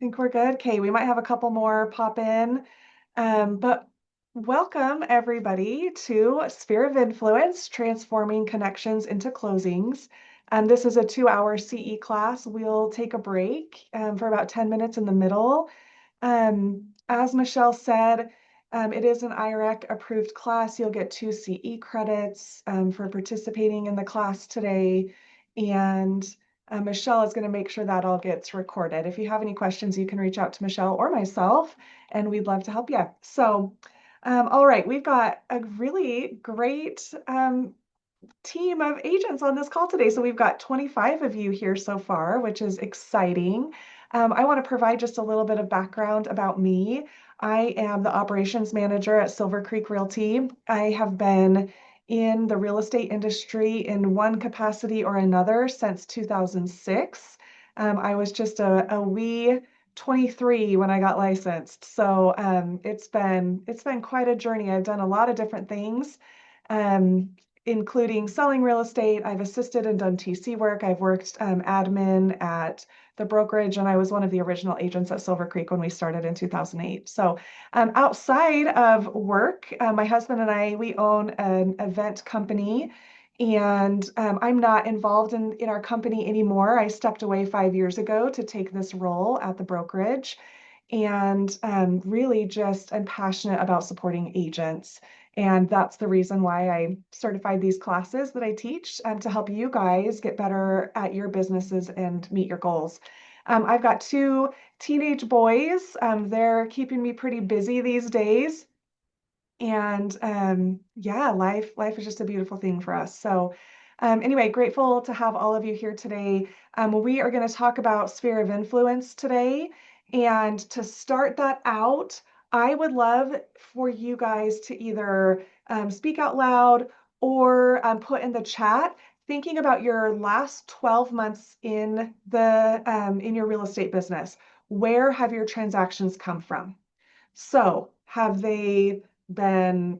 Think we're good. Okay, we might have a couple more pop in. But welcome everybody to Sphere of Influence, Transforming Connections into Closings. This is a 2-hour CE class. We'll take a break for about 10 minutes in the middle. As Michelle said, it is an IREC approved class. You'll get 2 CE credits for participating in the class today. And Michelle is going to make sure that all gets recorded. If you have any questions, you can reach out to Michelle or myself, and we'd love to help you. So, all right, we've got a really great team of agents on this call today. So we've got 25 of you here so far, which is exciting. I want to provide just a little bit of background about me. I am the operations manager at Silver Creek Realty. I have been in the real estate industry in one capacity or another since 2006. I was just a wee 23 when I got licensed. So it's been quite a journey. I've done a lot of different things. Um, Including selling real estate. I've assisted and done TC work. I've worked admin at the brokerage, and I was one of the original agents at Silver Creek when we started in 2008. So outside of work, my husband and I, we own an event company, and I'm not involved in our company anymore. I stepped away 5 years ago to take this role at the brokerage, and really just am passionate about supporting agents. And that's the reason why I certified these classes that I teach to help you guys get better at your businesses and meet your goals. I've got 2 teenage boys. They're keeping me pretty busy these days. And yeah, life is just a beautiful thing for us. So anyway, grateful to have all of you here today. We are going to talk about sphere of influence today. And to start that out, I would love for you guys to either speak out loud or put in the chat thinking about your last 12 months in your real estate business. Where have your transactions come from? So have they been,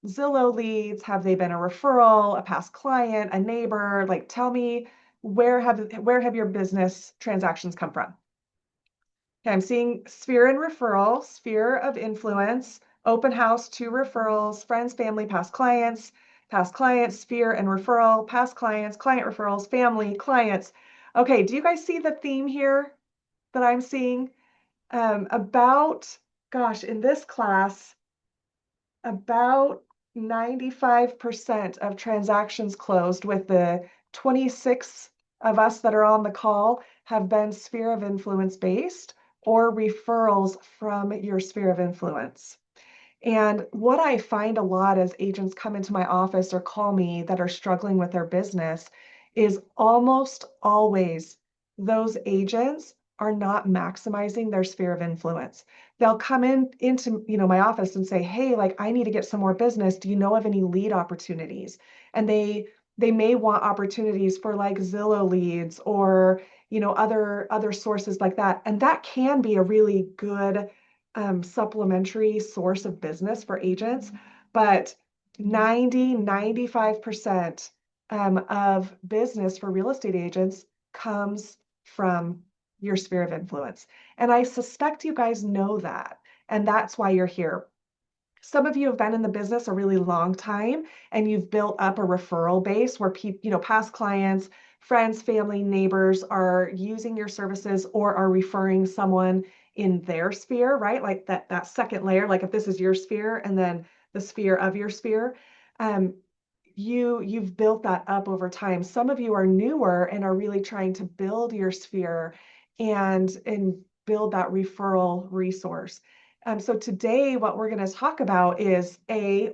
Zillow leads? Have they been a referral, a past client, a neighbor? Like, tell me, where have your business transactions come from? Okay, I'm seeing sphere and referral, sphere of influence, open house, 2 referrals, friends, family, past clients, sphere and referral, past clients, client referrals, family, clients. Okay, do you guys see the theme here that I'm seeing? Gosh, in this class, about 95% of transactions closed with the 26 of us that are on the call have been sphere of influence based or referrals from your sphere of influence. And what I find a lot as agents come into my office or call me that are struggling with their business is almost always those agents are not maximizing their sphere of influence. They'll come into my office and say, "Hey, like I need to get some more business. Do you know of any lead opportunities?" And they may want opportunities for like Zillow leads or other sources like that. And that can be a really good supplementary source of business for agents, but 95% of business for real estate agents comes from your sphere of influence. And I suspect you guys know that, and that's why you're here. Some of you have been in the business a really long time, and you've built up a referral base where people, past clients, friends, family, neighbors are using your services or are referring someone in their sphere, right? Like that second layer, like if this is your sphere and then the sphere of your sphere, you've built that up over time. Some of you are newer and are really trying to build your sphere and build that referral resource. So today, what we're going to talk about is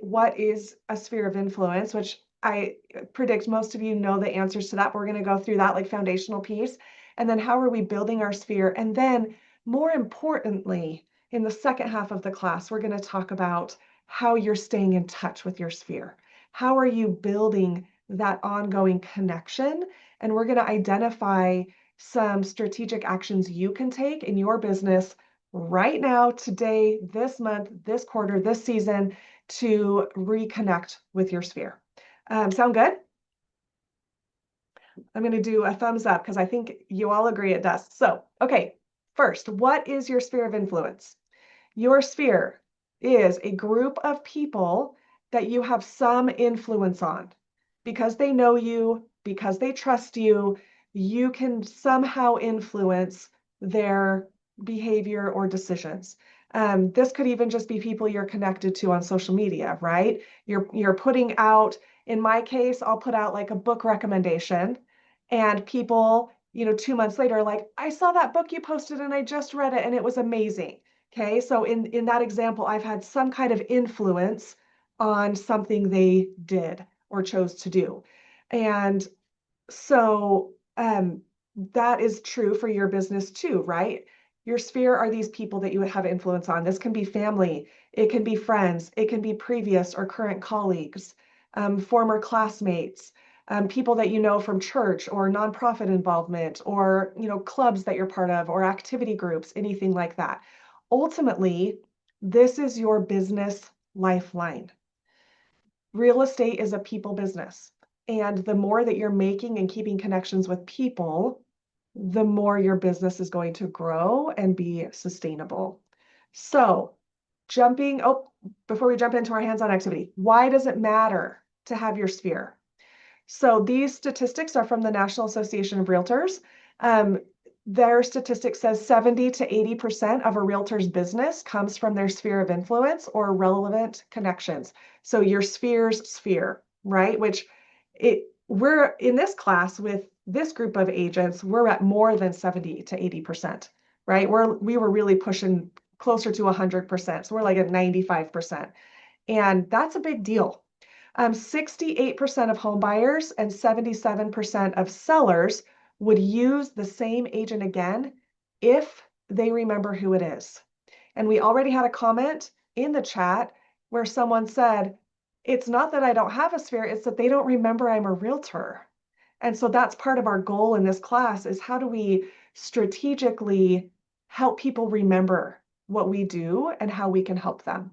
what is a sphere of influence, which I predict most of you know the answers to that. But we're going to go through that like foundational piece. And then how are we building our sphere? And then more importantly, in the second half of the class, we're going to talk about how you're staying in touch with your sphere. How are you building that ongoing connection? And we're going to identify some strategic actions you can take in your business right now, today, this month, this quarter, this season to reconnect with your sphere. Sound good? I'm going to do a thumbs up because I think you all agree it does. So, okay, First, what is your sphere of influence? Your sphere is a group of people that you have some influence on. Because they know you, because they trust you, you can somehow influence their behavior or decisions. This could even just be people you're connected to on social media, right? You're putting out, in my case, I'll put out like a book recommendation, and people, 2 months later, are like, I saw that book you posted and I just read it and it was amazing. Okay, so in that example, I've had some kind of influence on something they did or chose to do. And so that is true for your business too, right? Your sphere are these people that you would have influence on. This can be family, it can be friends, it can be previous or current colleagues, former classmates, people that you know from church or nonprofit involvement, or clubs that you're part of, or activity groups, anything like that. Ultimately, this is your business lifeline. Real estate is a people business. And the more that you're making and keeping connections with people, the more your business is going to grow and be sustainable. So, before we jump into our hands-on activity, why does it matter to have your sphere? So these statistics are from the National Association of Realtors. Their statistic says 70 to 80% of a realtor's business comes from their sphere of influence or relevant connections. So your sphere's sphere, right? We're in this class with this group of agents, we're at more than 70 to 80%, right? We were really pushing closer to 100%. So we're like at 95%. And that's a big deal. 68% of home buyers and 77% of sellers would use the same agent again if they remember who it is. And we already had a comment in the chat where someone said, it's not that I don't have a sphere, it's that they don't remember I'm a realtor. And so that's part of our goal in this class, is how do we strategically help people remember what we do and how we can help them.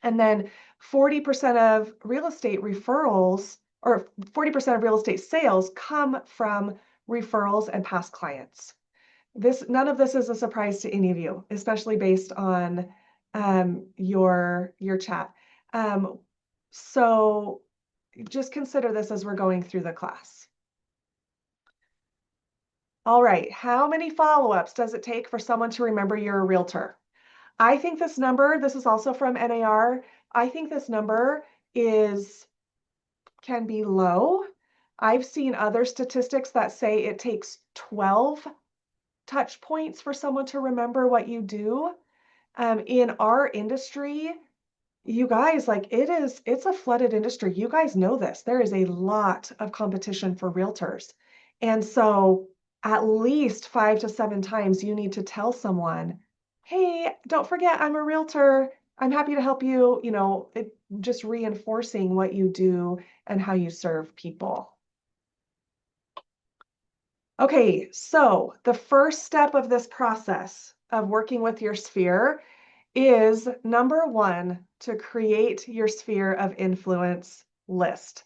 And then 40% of real estate referrals, or 40% of real estate sales, come from referrals and past clients. None of this is a surprise to any of you, especially based on your chat. So just consider this as we're going through the class. All right, how many follow-ups does it take for someone to remember you're a realtor? I think this number, this is also from NAR, I think this number can be low. I've seen other statistics that say it takes 12 touch points for someone to remember what you do. In our industry, you guys, it's a flooded industry. You guys know this. There is a lot of competition for realtors. And so at least 5 to 7 times you need to tell someone, hey, don't forget, I'm a realtor. I'm happy to help you. Just reinforcing what you do and how you serve people. Okay, so the first step of this process of working with your sphere is, number one, to create your sphere of influence list.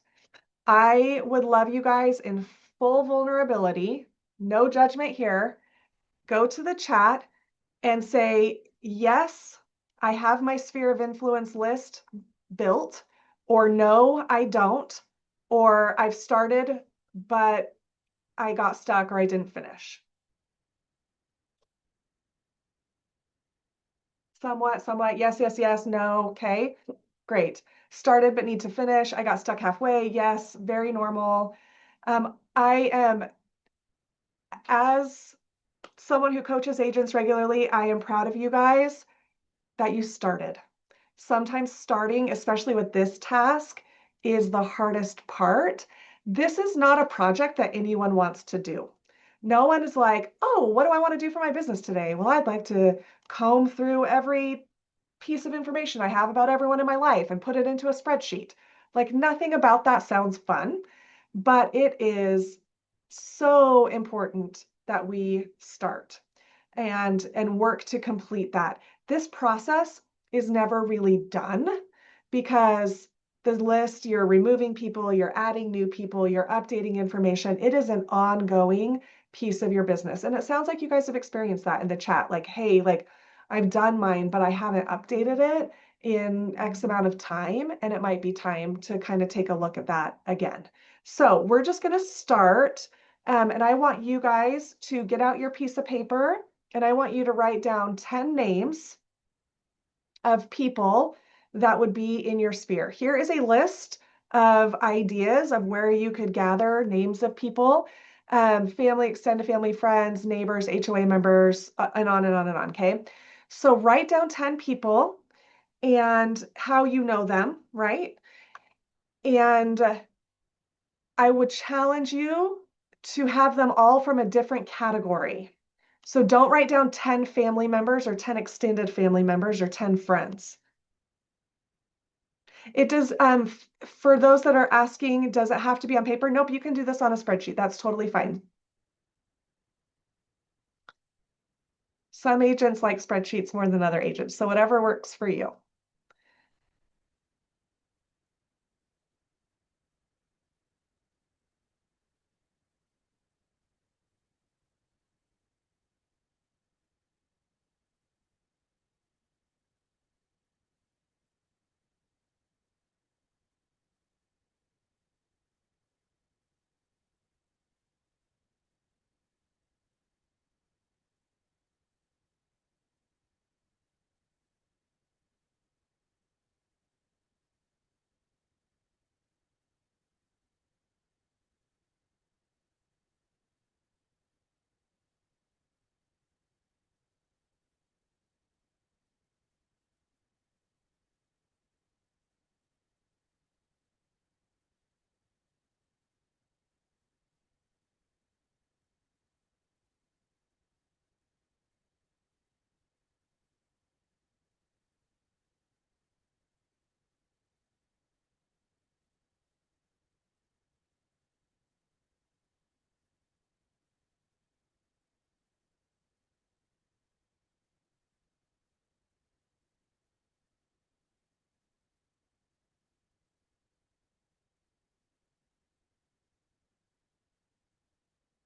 I would love you guys in full vulnerability, no judgment here. Go to the chat and say, yes, I have my sphere of influence list built, or no, I don't, or I've started, but I got stuck or I didn't finish. Somewhat, yes, yes, yes, no, okay, great. Started but need to finish. I got stuck halfway, yes, very normal. I am, as someone who coaches agents regularly, I am proud of you guys that you started. Sometimes starting, especially with this task, is the hardest part. This is not a project that anyone wants to do. No one is like, oh, what do I want to do for my business today? Well, I'd like to comb through every piece of information I have about everyone in my life and put it into a spreadsheet. Like, nothing about that sounds fun, but it is so important that we start and work to complete that. This process is never really done, because the list, you're removing people, you're adding new people, you're updating information. It is an ongoing piece of your business. And it sounds like you guys have experienced that in the chat. Like, hey, like I've done mine, but I haven't updated it in X amount of time. And it might be time to kind of take a look at that again. So we're just going to start. And I want you guys to get out your piece of paper and I want you to write down 10 names of people that would be in your sphere. Here is a list of ideas of where you could gather names of people, family, extended family, friends, neighbors, HOA members, and on and on and on, okay? So write down 10 people and how you know them, right? And I would challenge you to have them all from a different category. So don't write down 10 family members or 10 extended family members or 10 friends. It does, for those that are asking, does it have to be on paper? Nope, you can do this on a spreadsheet. That's totally fine. Some agents like spreadsheets more than other agents, so whatever works for you.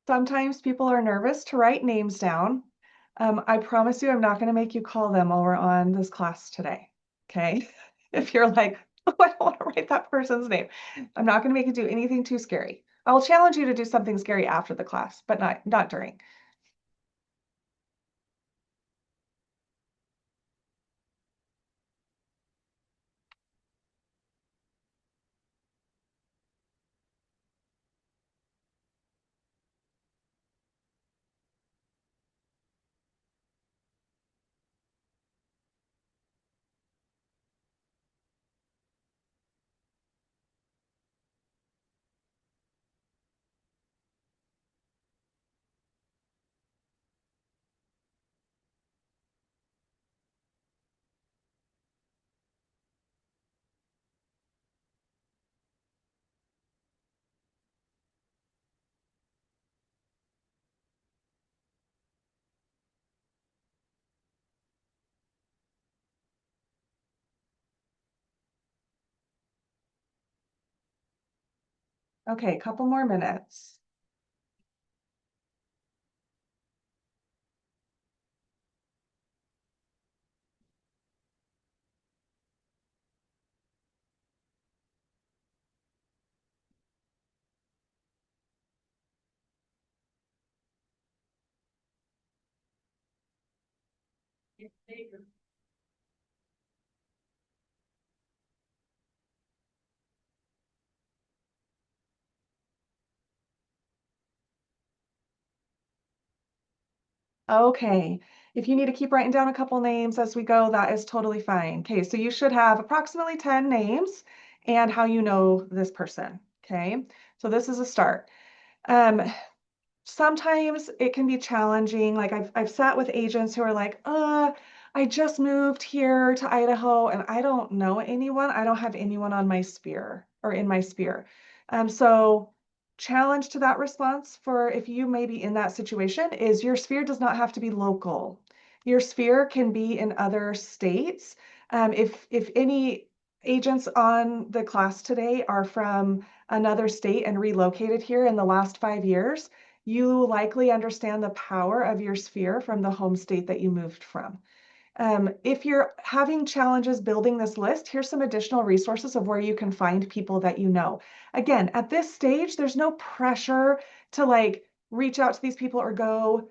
Sometimes people are nervous to write names down. I promise you, I'm not going to make you call them while we're on this class today. Okay. If you're like, oh, I don't want to write that person's name, I'm not going to make you do anything too scary. I'll challenge you to do something scary after the class, but not during. Okay, a couple more minutes. Okay, if you need to keep writing down a couple names as we go, that is totally fine. Okay, so you should have approximately 10 names and how you know this person. Okay, so this is a start. Um, Sometimes it can be challenging. Like I've sat with agents who are like, I just moved here to Idaho and I don't know anyone. I don't have anyone on my sphere or in my sphere. So challenge to that response for if you may be in that situation is your sphere does not have to be local. Your sphere can be in other states. If any agents on the class today are from another state and relocated here in the last 5 years, you likely understand the power of your sphere from the home state that you moved from. If you're having challenges building this list, here's some additional resources of where you can find people that you know. Again, at this stage, there's no pressure to like reach out to these people or go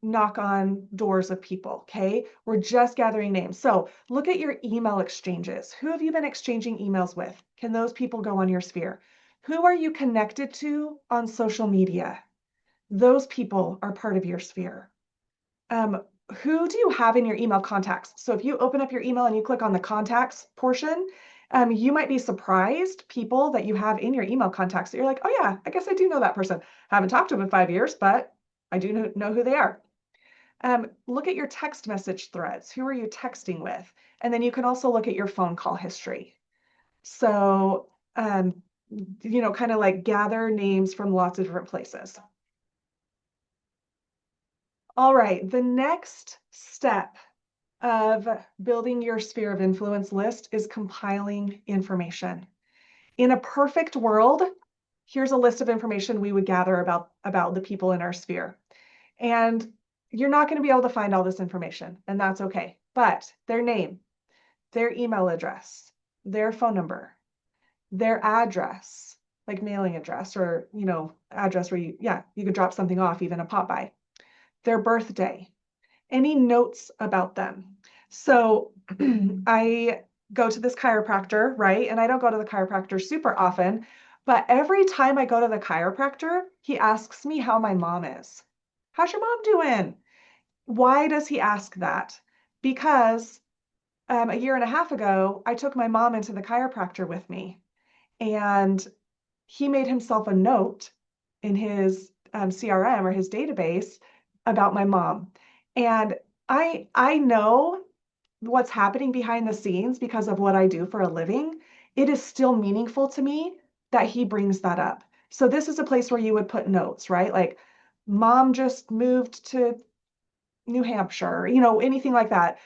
knock on doors of people, okay? We're just gathering names. So look at your email exchanges. Who have you been exchanging emails with? Can those people go on your sphere? Who are you connected to on social media? Those people are part of your sphere. Who do you have in your email contacts? So if you open up your email and you click on the contacts portion, you might be surprised people that you have in your email contacts that you're like, oh yeah, I guess I do know that person. Haven't talked to them in 5 years, but I do know who they are. Look at your text message threads. Who are you texting with? And then you can also look at your phone call history. So, kind of like gather names from lots of different places. All right, the next step of building your sphere of influence list is compiling information. In a perfect world, here's a list of information we would gather about the people in our sphere. And you're not going to be able to find all this information, and that's okay. But their name, their email address, their phone number, their address, like mailing address or, address where you could drop something off, even a pop by, their birthday, any notes about them. So I go to this chiropractor, right? And I don't go to the chiropractor super often, but every time I go to the chiropractor, he asks me how my mom is. How's your mom doing? Why does he ask that? Because a year and a half ago, I took my mom into the chiropractor with me, and he made himself a note in his CRM or his database about my mom. And I know what's happening behind the scenes because of what I do for a living. It is still meaningful to me that he brings that up. So this is a place where you would put notes, right? Like, mom just moved to New Hampshire, anything like that.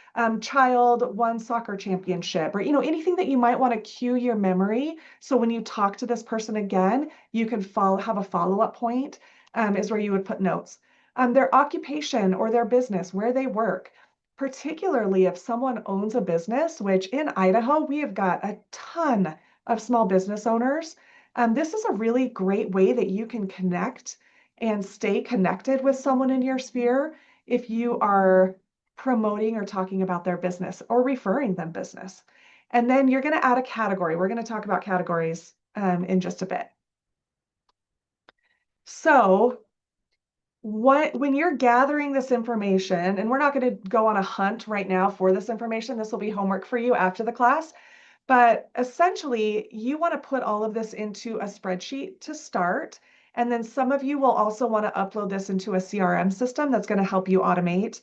Child won soccer championship, or, anything that you might want to cue your memory. So when you talk to this person again, you can have a follow-up point, is where you would put notes. Their occupation or their business, where they work, particularly if someone owns a business, which in Idaho, we have got a ton of small business owners. This is a really great way that you can connect and stay connected with someone in your sphere if you are promoting or talking about their business or referring them business. And then you're going to add a category. We're going to talk about categories in just a bit. So when you're gathering this information, and we're not going to go on a hunt right now for this information, this will be homework for you after the class, but essentially you want to put all of this into a spreadsheet to start. And then some of you will also want to upload this into a CRM system that's going to help you automate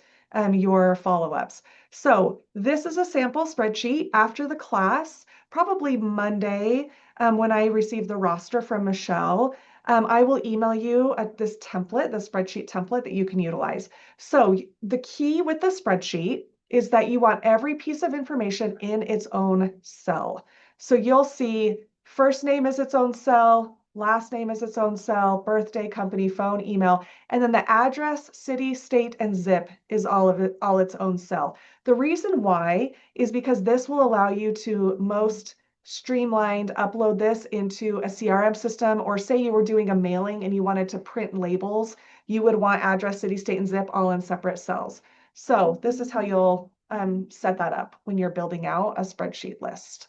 your follow-ups. So this is a sample spreadsheet. After the class, probably Monday, when I receive the roster from Michelle, I will email you this template, the spreadsheet template that you can utilize. So the key with the spreadsheet is that you want every piece of information in its own cell. So you'll see first name is its own cell, last name is its own cell, birthday, company, phone, email, and then the address, city, state, and zip is all its own cell. The reason why is because this will allow you to most streamlined upload this into a CRM system, or say you were doing a mailing and you wanted to print labels, you would want address, city, state, and zip all in separate cells. So this is how you'll set that up when you're building out a spreadsheet list.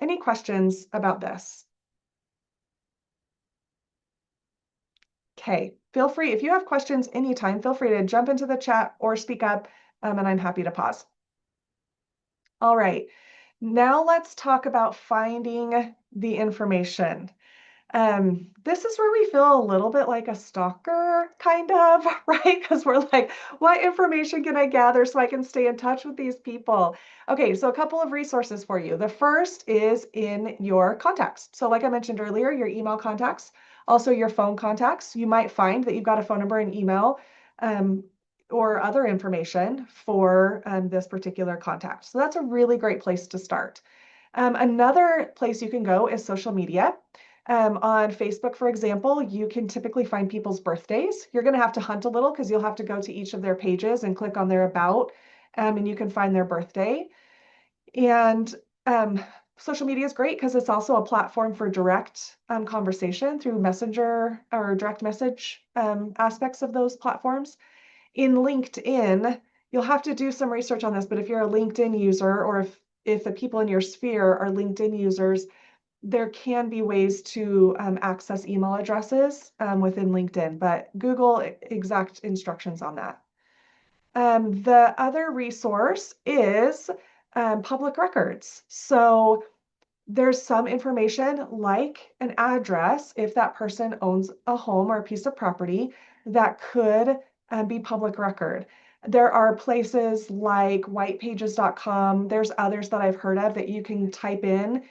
Any questions about this? Okay, feel free, if you have questions anytime, feel free to jump into the chat or speak up, and I'm happy to pause. All right, now let's talk about finding the information. This is where we feel a little bit like a stalker, kind of, right? Because we're like, what information can I gather so I can stay in touch with these people? Okay, so a couple of resources for you. The first is in your contacts. So like I mentioned earlier, your email contacts, also your phone contacts. You might find that you've got a phone number and email or other information for this particular contact. So that's a really great place to start. Another place you can go is social media. On Facebook, for example, you can typically find people's birthdays. You're going to have to hunt a little because you'll have to go to each of their pages and click on their about, and you can find their birthday. And social media is great because it's also a platform for direct conversation through messenger or direct message aspects of those platforms. In LinkedIn, you'll have to do some research on this, but if you're a LinkedIn user or if the people in your sphere are LinkedIn users, there can be ways to access email addresses within LinkedIn, but Google exact instructions on that. The other resource is public records. So there's some information like an address, if that person owns a home or a piece of property, that could be public record. There are places like whitepages.com. There's others that I've heard of that you can type in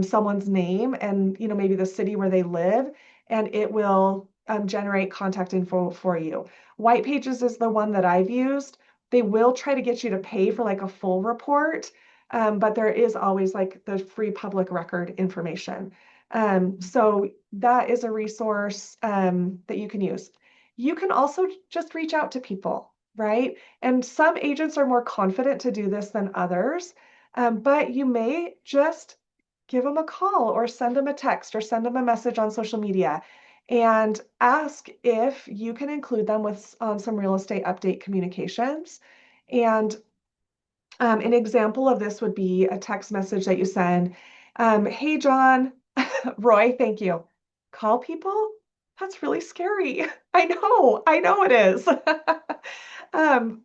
someone's name and maybe the city where they live, and it will generate contact info for you. White Pages is the one that I've used. They will try to get you to pay for like a full report, but there is always like the free public record information. So that is a resource that you can use. You can also just reach out to people, right? And some agents are more confident to do this than others, but you may just give them a call or send them a text or send them a message on social media and ask if you can include them with some real estate update communications. And an example of this would be a text message that you send. Hey, John, Roy, thank you. Call people? That's really scary. I know it is. um,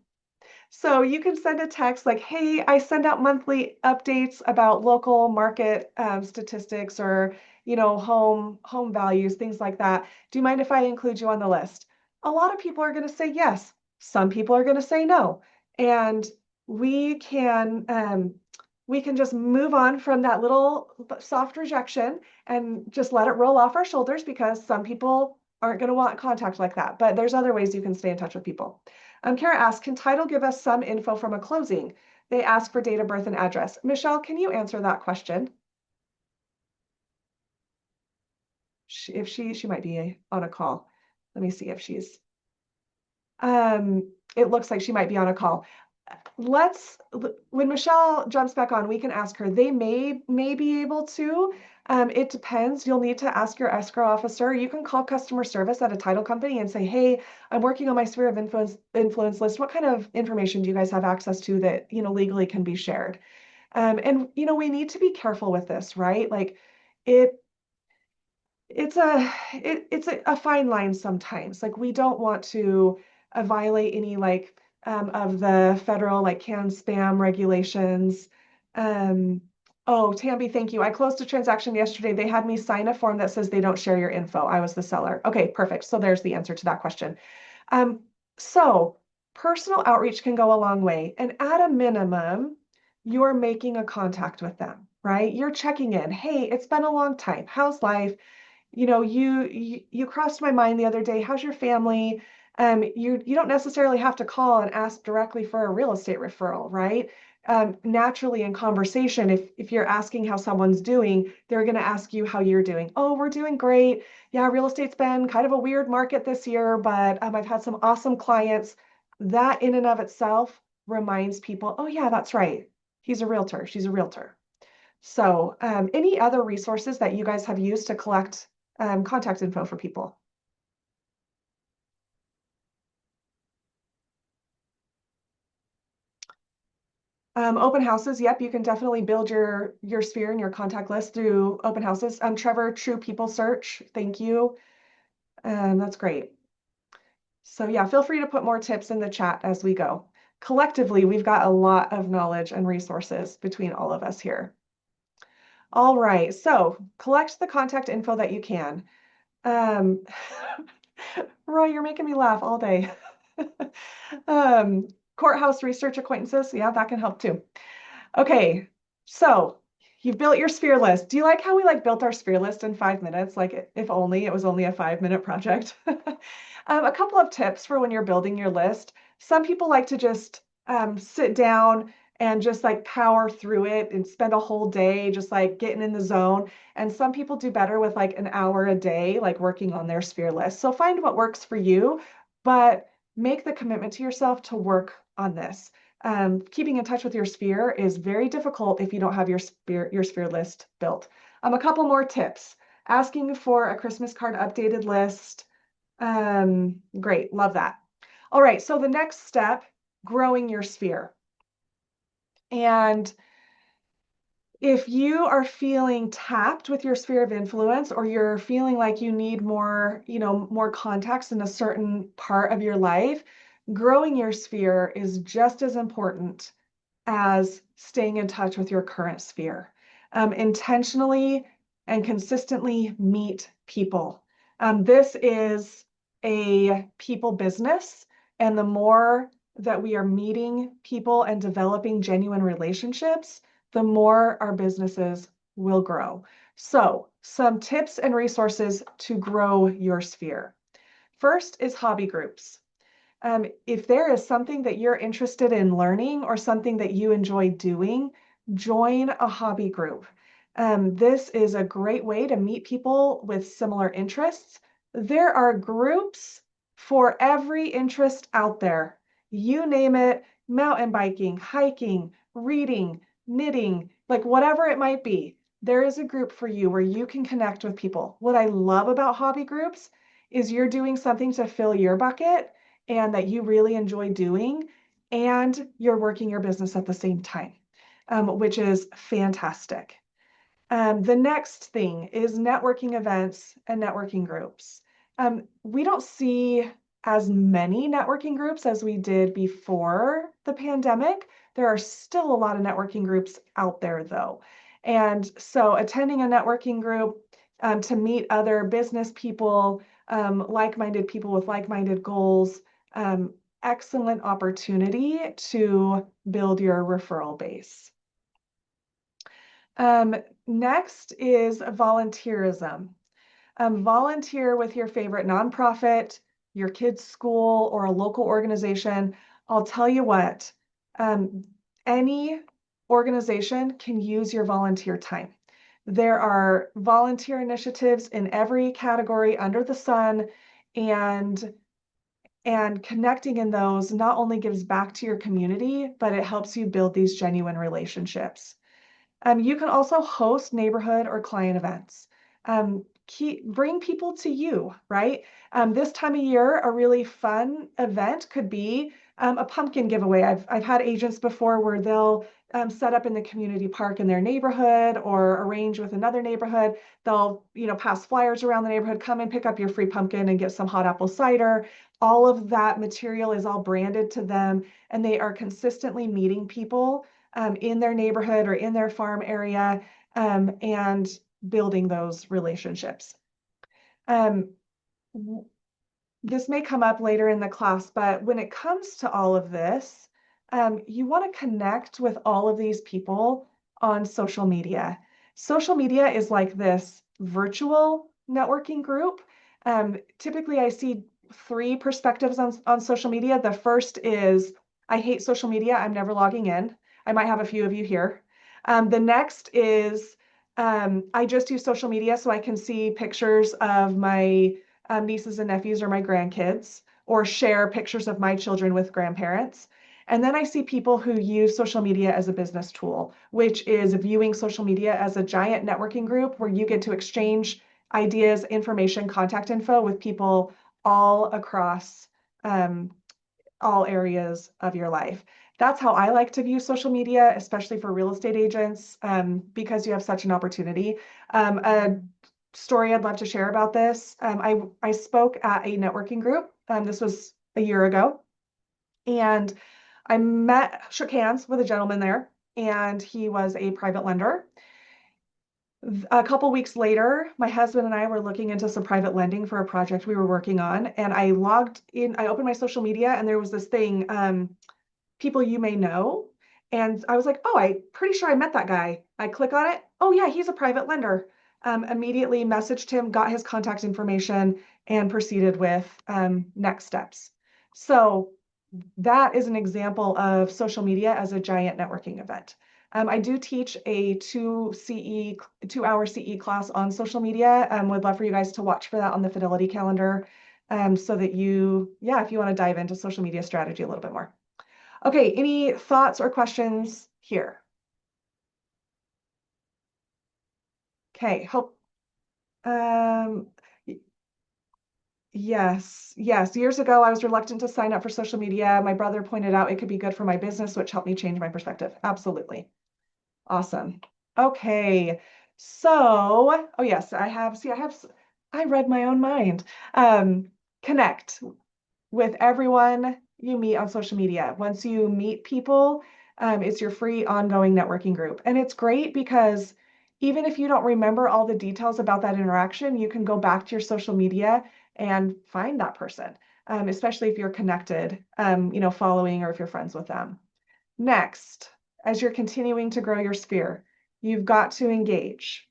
so you can send a text like, hey, I send out monthly updates about local market statistics or, home values, things like that. Do you mind if I include you on the list? A lot of people are going to say yes. Some people are going to say no. And we can just move on from that little soft rejection and just let it roll off our shoulders because some people aren't going to want contact like that. But there's other ways you can stay in touch with people. Kara asks, can title give us some info from a closing? They ask for date of birth and address. Michelle, can you answer that question? If she might be on a call. Let me see if she's, it looks like she might be on a call. When Michelle jumps back on, we can ask her. They may be able to. It depends. You'll need to ask your escrow officer. You can call customer service at a title company and say, hey, I'm working on my sphere of influence list. What kind of information do you guys have access to that, legally can be shared? And, we need to be careful with this, right? Like it's a fine line sometimes. Like we don't want to violate any of the federal CAN spam regulations. Oh, Tamby, thank you. I closed a transaction yesterday. They had me sign a form that says they don't share your info. I was the seller. Okay, perfect. So there's the answer to that question. So personal outreach can go a long way. And at a minimum, you're making a contact with them, right? You're checking in. Hey, it's been a long time. How's life? You crossed my mind the other day. How's your family? You don't necessarily have to call and ask directly for a real estate referral, right? Naturally in conversation, if you're asking how someone's doing, they're going to ask you how you're doing. Oh, we're doing great. Yeah, real estate's been kind of a weird market this year, but I've had some awesome clients. That in and of itself reminds people, oh yeah, that's right. He's a realtor. She's a realtor. So any other resources that you guys have used to collect contact info for people? Open houses, yep, you can definitely build your sphere and your contact list through open houses. Trevor, True People Search, thank you. That's great. So yeah, feel free to put more tips in the chat as we go. Collectively, we've got a lot of knowledge and resources between all of us here. All right, so collect the contact info that you can. Roy, you're making me laugh all day. Courthouse research acquaintances, yeah, that can help too. Okay, so you've built your sphere list. Do you like how we built our sphere list in 5 minutes? Like if only it was only a 5-minute project. A couple of tips for when you're building your list. Some people like to just sit down and just like power through it and spend a whole day just like getting in the zone. And some people do better with like an hour a day, like working on their sphere list. So find what works for you, but make the commitment to yourself to work on this. Keeping in touch with your sphere is very difficult if you don't have your sphere list built. A couple more tips. Asking for a Christmas card updated list. Great, love that. All right, so the next step, growing your sphere. And if you are feeling tapped with your sphere of influence, or you're feeling like you need more, more context in a certain part of your life, growing your sphere is just as important as staying in touch with your current sphere. Intentionally and consistently meet people. This is a people business, and the more that we are meeting people and developing genuine relationships, the more our businesses will grow. So, some tips and resources to grow your sphere. First is hobby groups. If there is something that you're interested in learning or something that you enjoy doing, join a hobby group. This is a great way to meet people with similar interests. There are groups for every interest out there. You name it, mountain biking, hiking, reading, knitting, like whatever it might be. There is a group for you where you can connect with people. What I love about hobby groups is you're doing something to fill your bucket and that you really enjoy doing, and you're working your business at the same time, which is fantastic. The next thing is networking events and networking groups. We don't see as many networking groups as we did before the pandemic. There are still a lot of networking groups out there, though. And so attending a networking group to meet other business people, like-minded people with like-minded goals, excellent opportunity to build your referral base. Next is volunteerism. Volunteer with your favorite nonprofit, your kid's school, or a local organization. I'll tell you what, any organization can use your volunteer time. There are volunteer initiatives in every category under the sun, and connecting in those not only gives back to your community, but it helps you build these genuine relationships. You can also host neighborhood or client events. Bring people to you, right? This time of year, a really fun event could be a pumpkin giveaway. I've had agents before where they'll set up in the community park in their neighborhood or arrange with another neighborhood. They'll, pass flyers around the neighborhood, come and pick up your free pumpkin and get some hot apple cider. All of that material is all branded to them, and they are consistently meeting people in their neighborhood or in their farm area, and building those relationships. This may come up later in the class, but when it comes to all of this, you want to connect with all of these people on social media. Social media is like this virtual networking group. Typically, I see three perspectives on social media. The first is, I hate social media, I'm never logging in. I might have a few of you here. The next is, I just use social media so I can see pictures of my nieces and nephews or my grandkids, or share pictures of my children with grandparents. And then I see people who use social media as a business tool, which is viewing social media as a giant networking group where you get to exchange ideas, information, contact info with people all across all areas of your life. That's how I like to view social media, especially for real estate agents, because you have such an opportunity. A story I'd love to share about this. I spoke at a networking group. This was a year ago, and I shook hands with a gentleman there, and he was a private lender. A couple weeks later, my husband and I were looking into some private lending for a project we were working on, and I logged in, I opened my social media, and there was this thing, people you may know. And I was like, oh, I'm pretty sure I met that guy. I click on it. Oh yeah, he's a private lender. Immediately messaged him, got his contact information, and proceeded with next steps. So that is an example of social media as a giant networking event. I do teach a 2-hour CE class on social media. Would love for you guys to watch for that on the Fidelity calendar, so that if you want to dive into social media strategy a little bit more. Okay, any thoughts or questions here? Okay, hope. Um, Yes, yes. Years ago, I was reluctant to sign up for social media. My brother pointed out it could be good for my business, which helped me change my perspective. Absolutely. Awesome. Okay. So, oh yes, I read my own mind. Um, Connect with everyone you meet on social media. Once you meet people, it's your free ongoing networking group. And it's great because even if you don't remember all the details about that interaction, you can go back to your social media and find that person, especially if you're connected, following or if you're friends with them. Next, as you're continuing to grow your sphere, you've got to engage.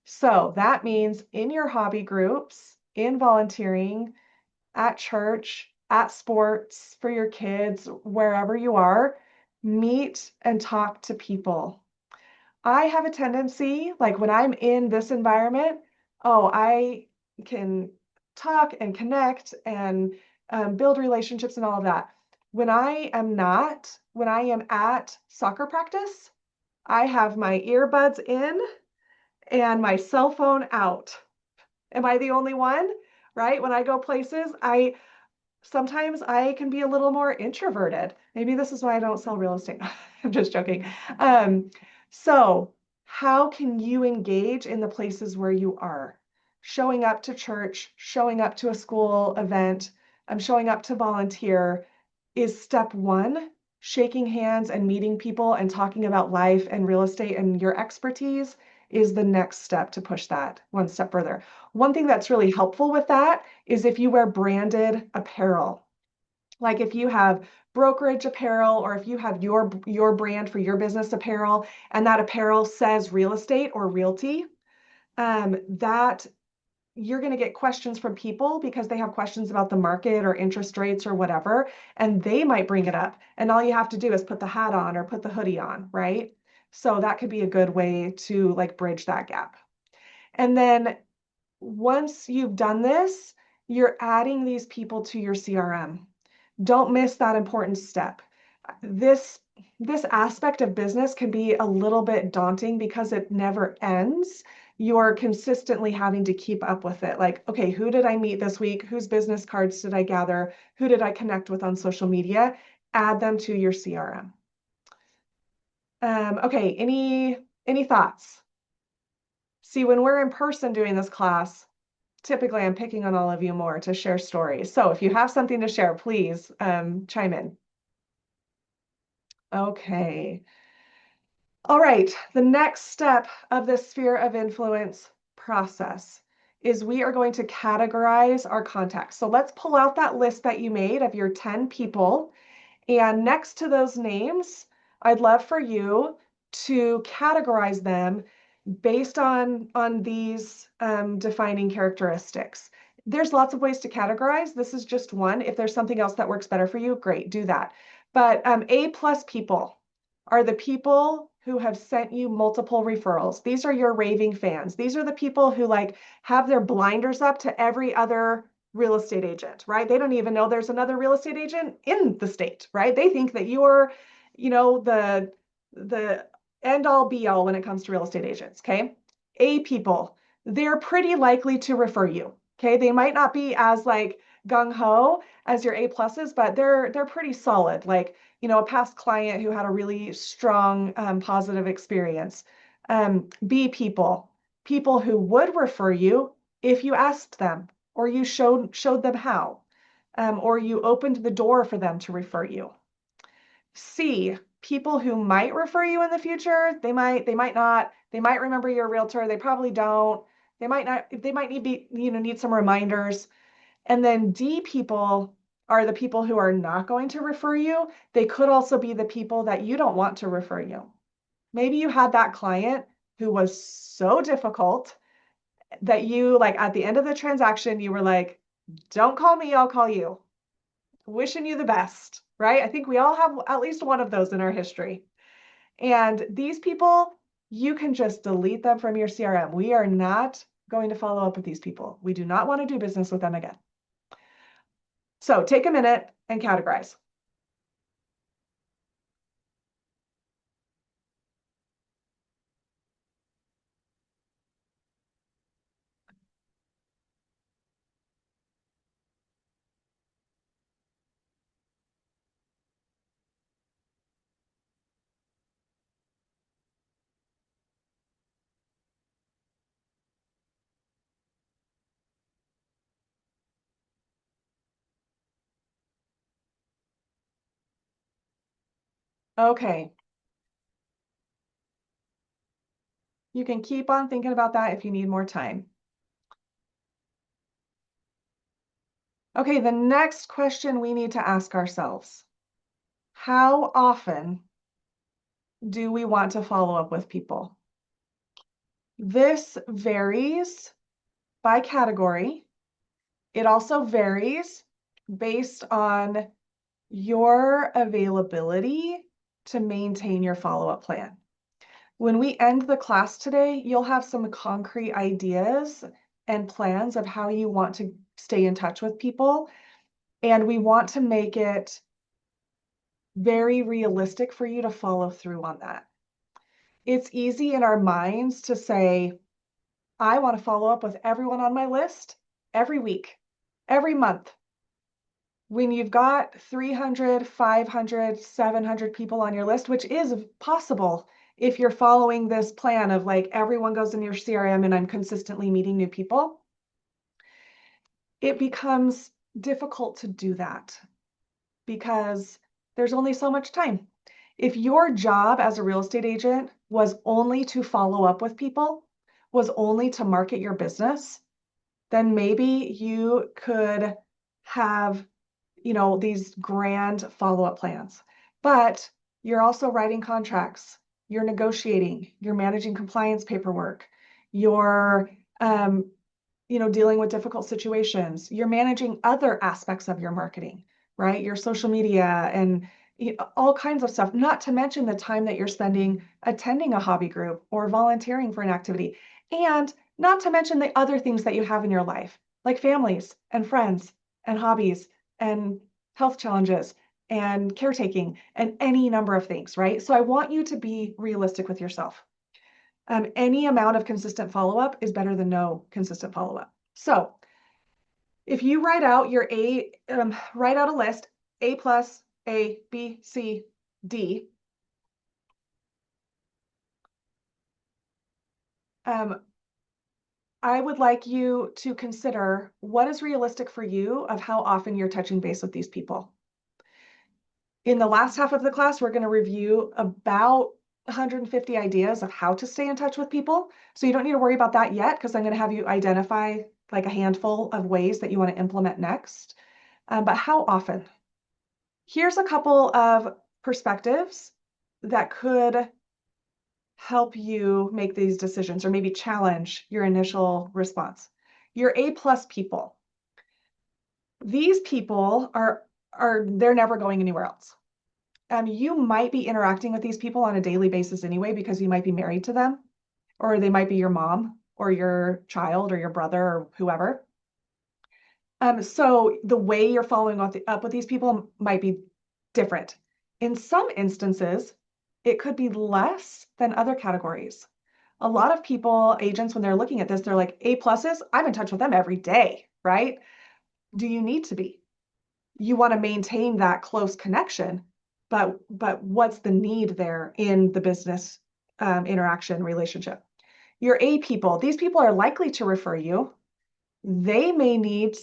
So that means in your hobby groups, in volunteering, at church, at sports, for your kids, wherever you are, meet and talk to people. I have a tendency, like when I'm in this environment, I can talk and connect and build relationships and all of that. When I am at soccer practice, I have my earbuds in and my cell phone out. Am I the only one? Right? When I go places, I sometimes I can be a little more introverted. Maybe this is why I don't sell real estate. I'm just joking. Um, so, how can you engage in the places where you are? Showing up to church, showing up to a school event, showing up to volunteer is step one. Shaking hands and meeting people and talking about life and real estate and your expertise is the next step to push that one step further. One thing that's really helpful with that is if you wear branded apparel. Like if you have brokerage apparel or if you have your brand for your business apparel and that apparel says real estate or realty, that you're going to get questions from people because they have questions about the market or interest rates or whatever, and they might bring it up. And all you have to do is put the hat on or put the hoodie on, right? So that could be a good way to like bridge that gap. And then once you've done this, you're adding these people to your CRM. Don't miss that important step. This this aspect of business can be a little bit daunting because it never ends. You're consistently having to keep up with it. Like, okay, who did I meet this week? Whose business cards did I gather? Who did I connect with on social media? Add them to your CRM. Okay, any thoughts? See, when we're in person doing this class, typically I'm picking on all of you more to share stories. So if you have something to share, please chime in. Okay. All right. The next step of the sphere of influence process is we are going to categorize our contacts. So let's pull out that list that you made of your 10 people. And next to those names, I'd love for you to categorize them based on these defining characteristics. There's lots of ways to categorize. This is just one. If there's something else that works better for you, great, do that. But A plus people are the people who have sent you multiple referrals. These are your raving fans. These are the people who like have their blinders up to every other real estate agent, right? They don't even know there's another real estate agent in the state, right? They think that you're, the end all be all when it comes to real estate agents, okay? A people, they're pretty likely to refer you, okay? They might not be as like gung ho as your A pluses, but they're pretty solid. Like, a past client who had a really strong positive experience. B people who would refer you if you asked them or you showed them how, or you opened the door for them to refer you. C, people who might refer you in the future. They might not. They might remember you're a realtor. They probably don't. They might not. They might need some reminders. And then D people are the people who are not going to refer you. They could also be the people that you don't want to refer you. Maybe you had that client who was so difficult that you, like, at the end of the transaction, you were like, don't call me, I'll call you. Wishing you the best, right? I think we all have at least one of those in our history. And these people, you can just delete them from your CRM. We are not going to follow up with these people. We do not want to do business with them again. So take a minute and categorize. Okay. You can keep on thinking about that if you need more time. Okay, the next question we need to ask ourselves: how often do we want to follow up with people? This varies by category. It also varies based on your availability to maintain your follow-up plan. When we end the class today, you'll have some concrete ideas and plans of how you want to stay in touch with people. And we want to make it very realistic for you to follow through on that. It's easy in our minds to say, I want to follow up with everyone on my list every week, every month. When you've got 300, 500, 700 people on your list, which is possible if you're following this plan of like everyone goes in your CRM and I'm consistently meeting new people, it becomes difficult to do that because there's only so much time. If your job as a real estate agent was only to follow up with people, was only to market your business, then maybe you could have, these grand follow-up plans. But you're also writing contracts, you're negotiating, you're managing compliance paperwork, you're dealing with difficult situations, you're managing other aspects of your marketing, right? Your social media and all kinds of stuff, not to mention the time that you're spending attending a hobby group or volunteering for an activity, and not to mention the other things that you have in your life, like families and friends and hobbies and health challenges and caretaking and any number of things, right? So I want you to be realistic with yourself. Any amount of consistent follow-up is better than no consistent follow-up. So if you write out write out a list, A plus, A, B, C, D. I would like you to consider what is realistic for you of how often you're touching base with these people. In the last half of the class, we're going to review about 150 ideas of how to stay in touch with people. So you don't need to worry about that yet, because I'm going to have you identify like a handful of ways that you want to implement next. But how often? Here's a couple of perspectives that could help you make these decisions or maybe challenge your initial response. Your A plus people. These people are they're never going anywhere else. You might be interacting with these people on a daily basis anyway, because you might be married to them, or they might be your mom or your child or your brother or whoever. So the way you're following up with these people might be different. In some instances, it could be less than other categories. A lot of people, agents, when they're looking at this, they're like, A pluses, I'm in touch with them every day, right? Do you need to be? You want to maintain that close connection, but what's the need there in the business interaction relationship? Your A people, these people are likely to refer you. They may need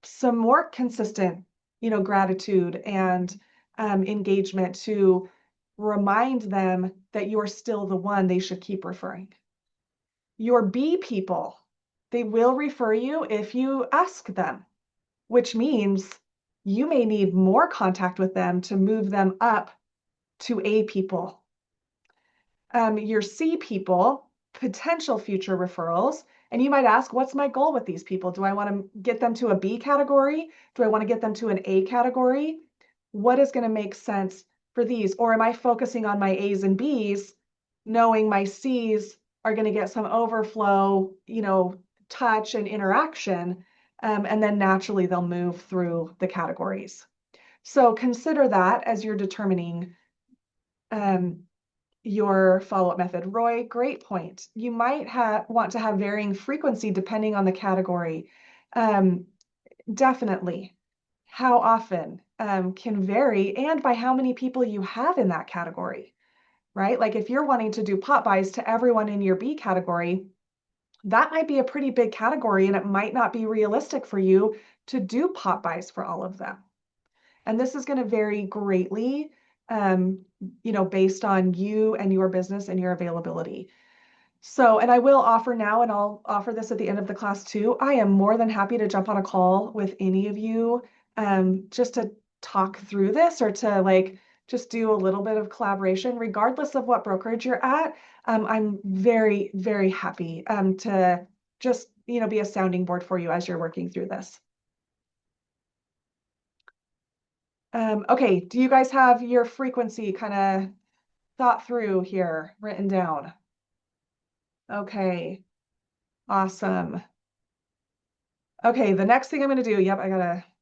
some more consistent, gratitude and engagement to remind them that you are still the one they should keep referring. Your B people, they will refer you if you ask them, which means you may need more contact with them to move them up to A people. Your C people, potential future referrals. And you might ask, what's my goal with these people? Do I want to get them to a B category? Do I want to get them to an A category? what is going to make sense for these? Or am I focusing on my A's and B's, knowing my C's are going to get some overflow, touch and interaction, and then naturally they'll move through the categories. So consider that as you're determining your follow-up method. Roy, great point. You might want to have varying frequency depending on the category. Definitely. How often can vary, and by how many people you have in that category, right? Like if you're wanting to do pop buys to everyone in your B category, that might be a pretty big category, and it might not be realistic for you to do pop buys for all of them. And this is going to vary greatly, based on you and your business and your availability. So, and I will offer now, and I'll offer this at the end of the class too, I am more than happy to jump on a call with any of you just to talk through this, or to just do a little bit of collaboration, regardless of what brokerage you're at. I'm very, very happy to just, be a sounding board for you as you're working through this. Okay, do you guys have your frequency kind of thought through here, written down? Okay, awesome. Okay, the next thing I'm going to do, yep,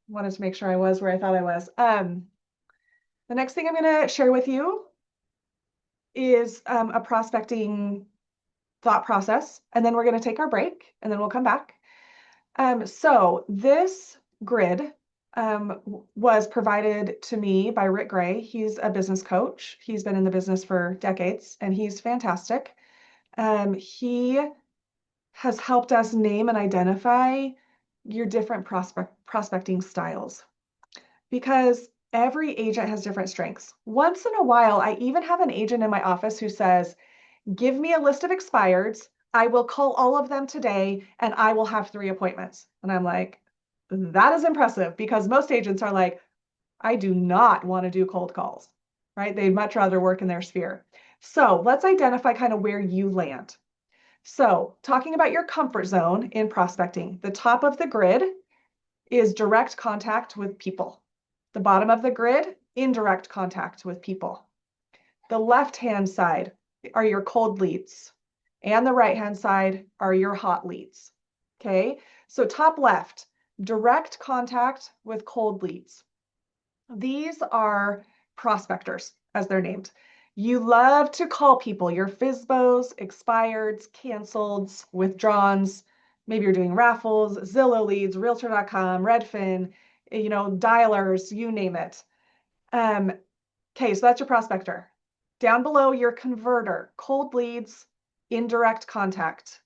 wanted to make sure I was where I thought I was. The next thing I'm going to share with you is a prospecting thought process, and then we're going to take our break, and then we'll come back. So this grid was provided to me by Rick Gray. He's a business coach. He's been in the business for decades, and he's fantastic. He has helped us name and identify your different prospecting styles, because every agent has different strengths. Once in a while, I even have an agent in my office who says, give me a list of expireds. I will call all of them today and I will have 3 appointments. And I'm like, that is impressive, because most agents are like, I do not want to do cold calls, right? They'd much rather work in their sphere. So let's identify kind of where you land. So talking about your comfort zone in prospecting, the top of the grid is direct contact with people. The bottom of the grid, indirect contact with people. The left-hand side are your cold leads, and the right-hand side are your hot leads. Okay, so top left, direct contact with cold leads. These are prospectors, as they're named. You love to call people, your FSBOs, expireds, canceleds, withdrawns. Maybe you're doing raffles, Zillow leads, Realtor.com, Redfin, dialers, you name it. Okay, so that's your prospector. Down below, your converter, cold leads, indirect contact.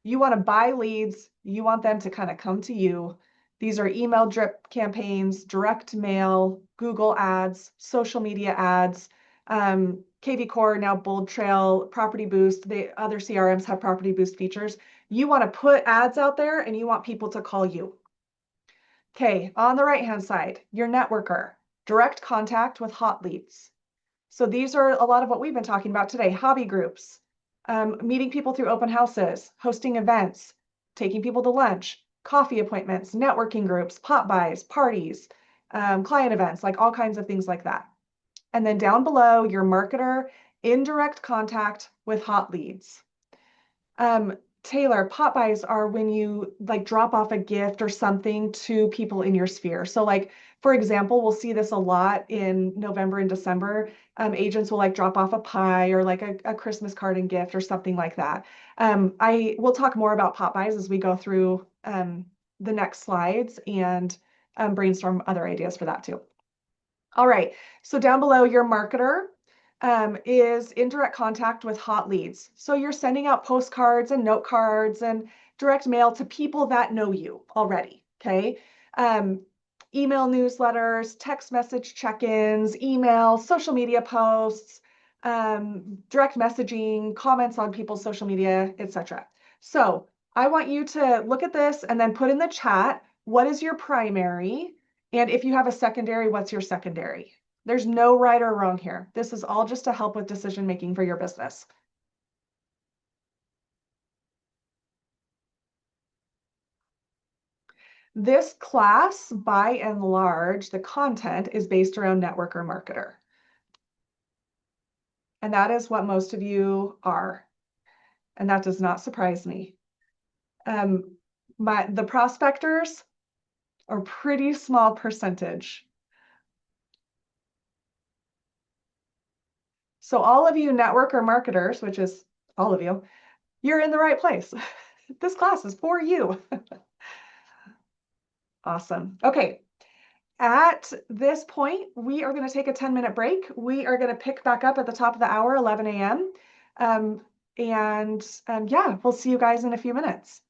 You want to buy leads. You want them to kind of come to you. These are email drip campaigns, direct mail, Google ads, social media ads, KV Core, now Bold Trail, Property Boost. The other CRMs have Property Boost features. You want to put ads out there and you want people to call you. Okay, on the right-hand side, your networker, direct contact with hot leads. So these are a lot of what we've been talking about today: hobby groups, meeting people through open houses, hosting events, taking people to lunch, coffee appointments, networking groups, pop buys, parties, client events, like all kinds of things like that. And then down below, your marketer, indirect contact with hot leads. Taylor, pop buys are when you drop off a gift or something to people in your sphere. So for example, we'll see this a lot in November and December. Agents will drop off a pie or a Christmas card and gift or something like that. I will talk more about pop buys as we go through the next slides, and brainstorm other ideas for that too. All right, so down below, your marketer is indirect contact with hot leads. So you're sending out postcards and note cards and direct mail to people that know you already, okay? Email newsletters, text message check-ins, email, social media posts, direct messaging, comments on people's social media, etc. So I want you to look at this and then put in the chat, what is your primary? And if you have a secondary, what's your secondary? There's no right or wrong here. This is all just to help with decision making for your business. This class, by and large, the content is based around networker marketer. And that is what most of you are. And that does not surprise me. The prospectors are pretty small percentage. So all of you networker marketers, which is all of you, you're in the right place. This class is for you. Awesome. Okay. At this point, we are going to take a 10-minute break. We are going to pick back up at the top of the hour, 11 a.m. Yeah, we'll see you guys in a few minutes.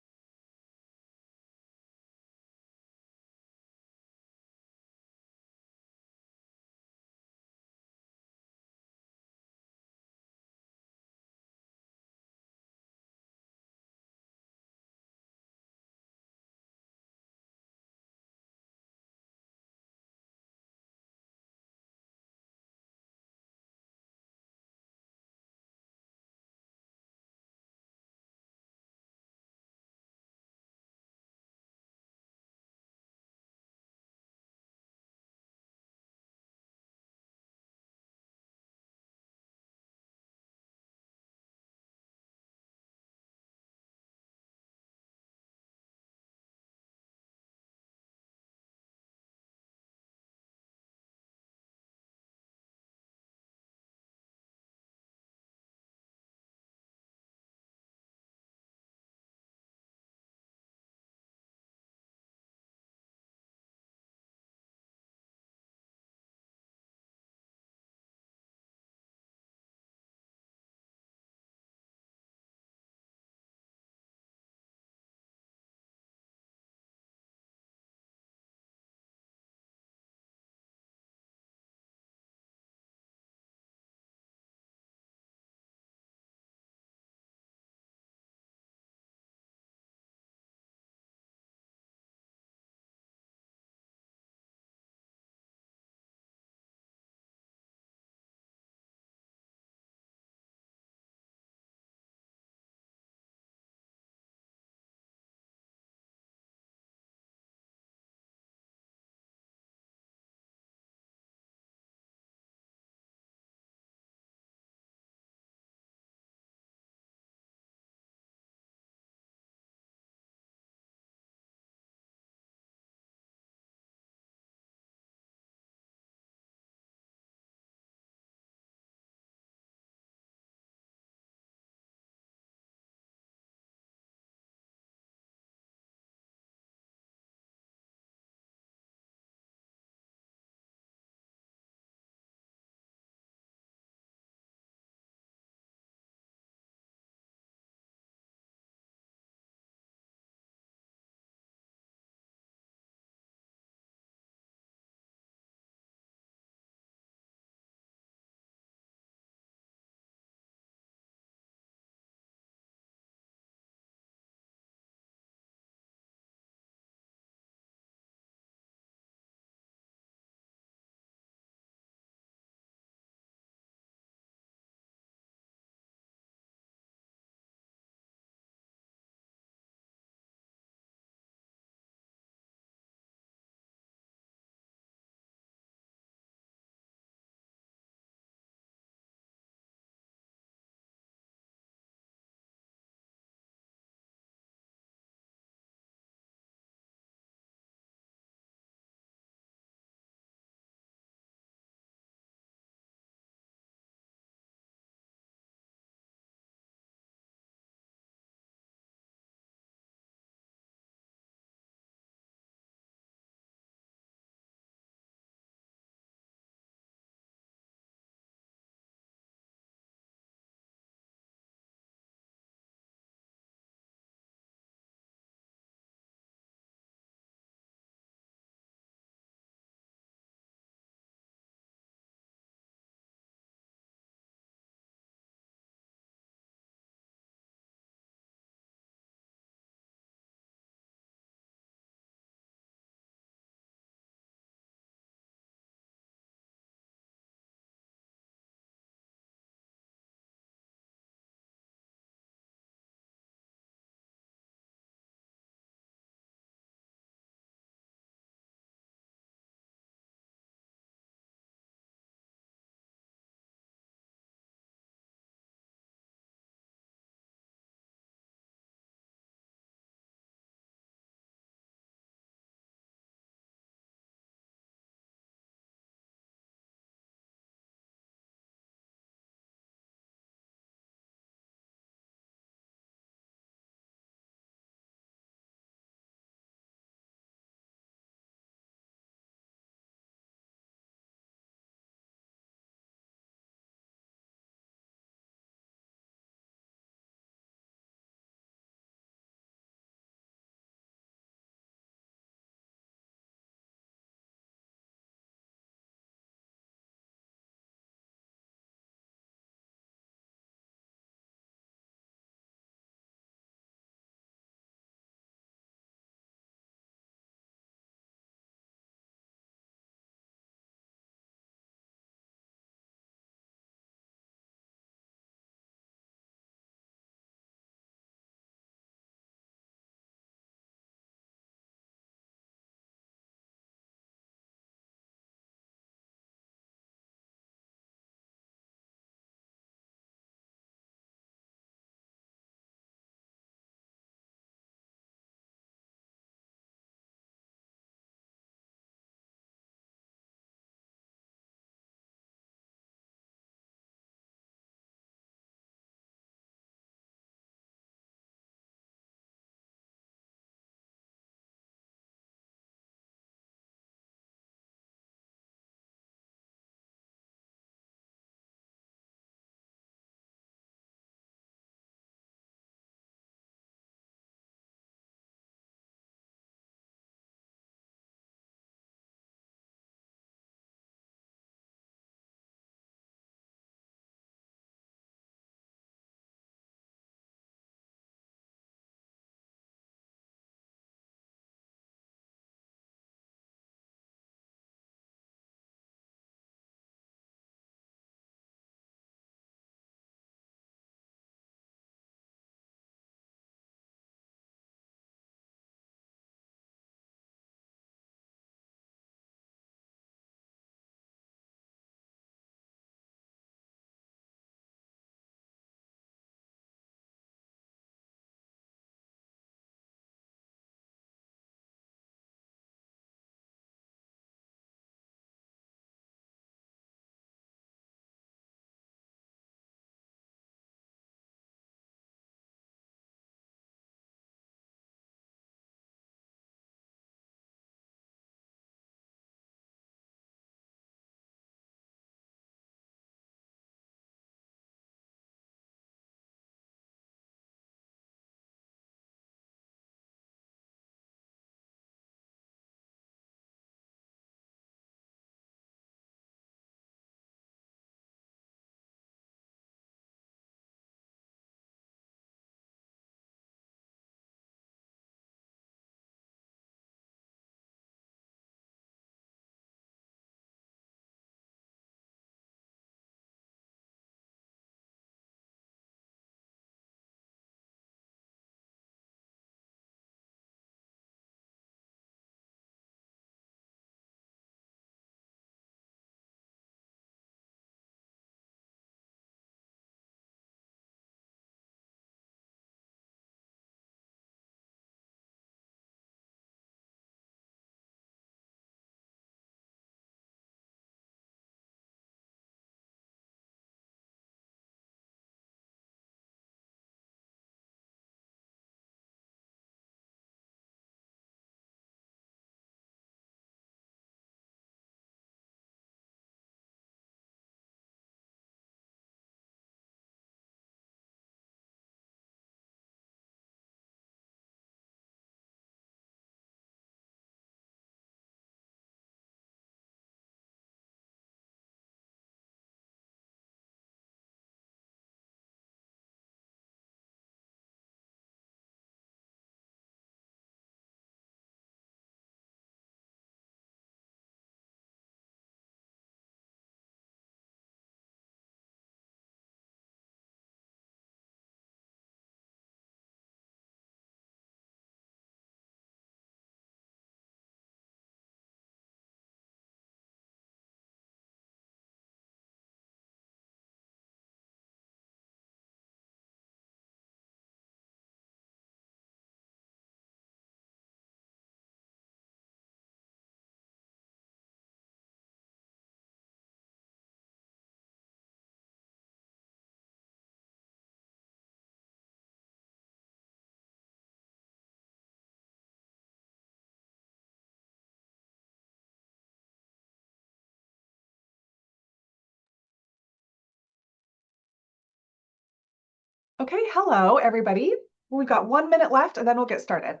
Okay, hello, everybody. We've got 1 minute left and then we'll get started.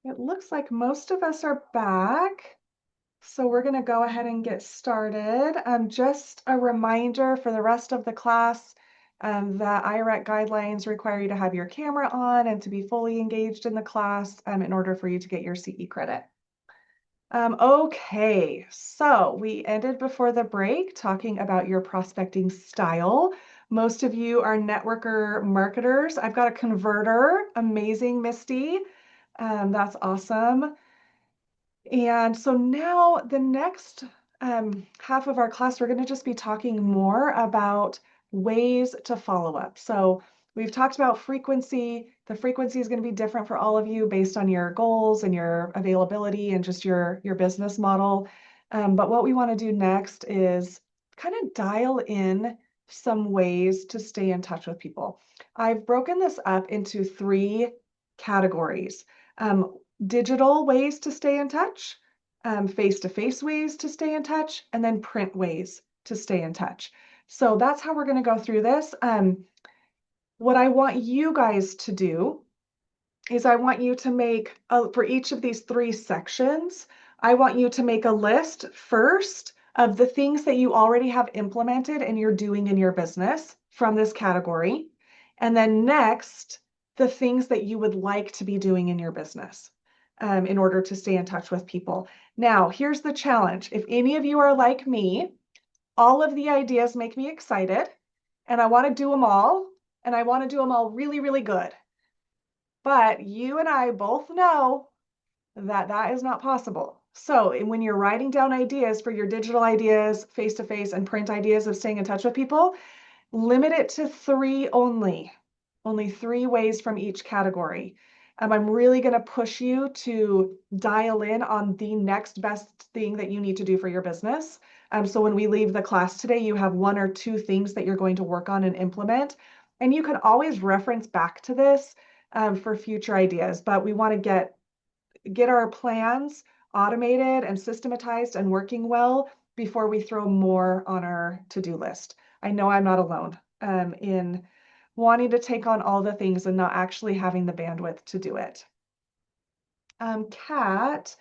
It looks like most of us are back. So we're going to go ahead and get started. Just a reminder for the rest of the class that IREC guidelines require you to have your camera on and to be fully engaged in the class in order for you to get your CE credit. Okay, so we ended before the break talking about your prospecting style. Most of you are networker marketers. I've got a converter, amazing, Misty. That's awesome. And so now the next half of our class, we're going to just be talking more about ways to follow up. So we've talked about frequency. The frequency is going to be different for all of you based on your goals and your availability and just your business model. But what we want to do next is kind of dial in some ways to stay in touch with people. I've broken this up into 3 categories. Digital ways to stay in touch, face-to-face ways to stay in touch, and then print ways to stay in touch. So that's how we're going to go through this. What I want you guys to do is I want you to make, for each of these 3 sections, I want you to make a list first of the things that you already have implemented and you're doing in your business from this category. And then next, the things that you would like to be doing in your business in order to stay in touch with people. Now, here's the challenge. If any of you are like me, all of the ideas make me excited and I want to do them all, and I want to do them all really, really good. But you and I both know that that is not possible. So when you're writing down ideas for your digital ideas, face-to-face and print ideas of staying in touch with people, limit it to 3 only 3 ways from each category. I'm really going to push you to dial in on the next best thing that you need to do for your business. So when we leave the class today, you have 1 or 2 things that you're going to work on and implement. And you can always reference back to this for future ideas, but we want to get our plans automated and systematized and working well before we throw more on our to-do list. I know I'm not alone in wanting to take on all the things and not actually having the bandwidth to do it. Kat,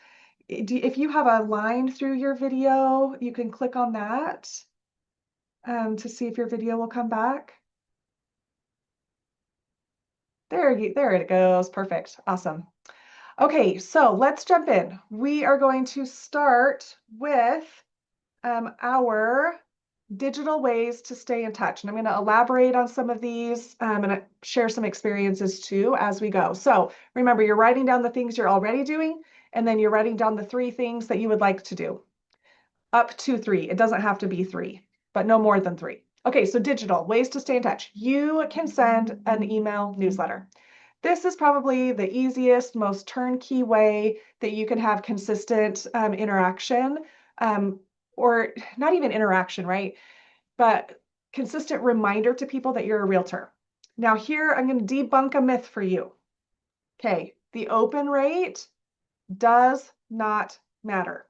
if you have a line through your video, you can click on that to see if your video will come back. There it goes. Perfect. Awesome. Okay, so let's jump in. We are going to start with our digital ways to stay in touch. And I'm going to elaborate on some of these and share some experiences too as we go. So remember, you're writing down the things you're already doing, and then you're writing down the 3 things that you would like to do. Up to 3. It doesn't have to be 3, but no more than 3. Okay, so digital ways to stay in touch. You can send an email newsletter. This is probably the easiest, most turnkey way that you can have consistent interaction, or not even interaction, right? But consistent reminder to people that you're a realtor. Now here, I'm going to debunk a myth for you. Okay, the open rate does not matter.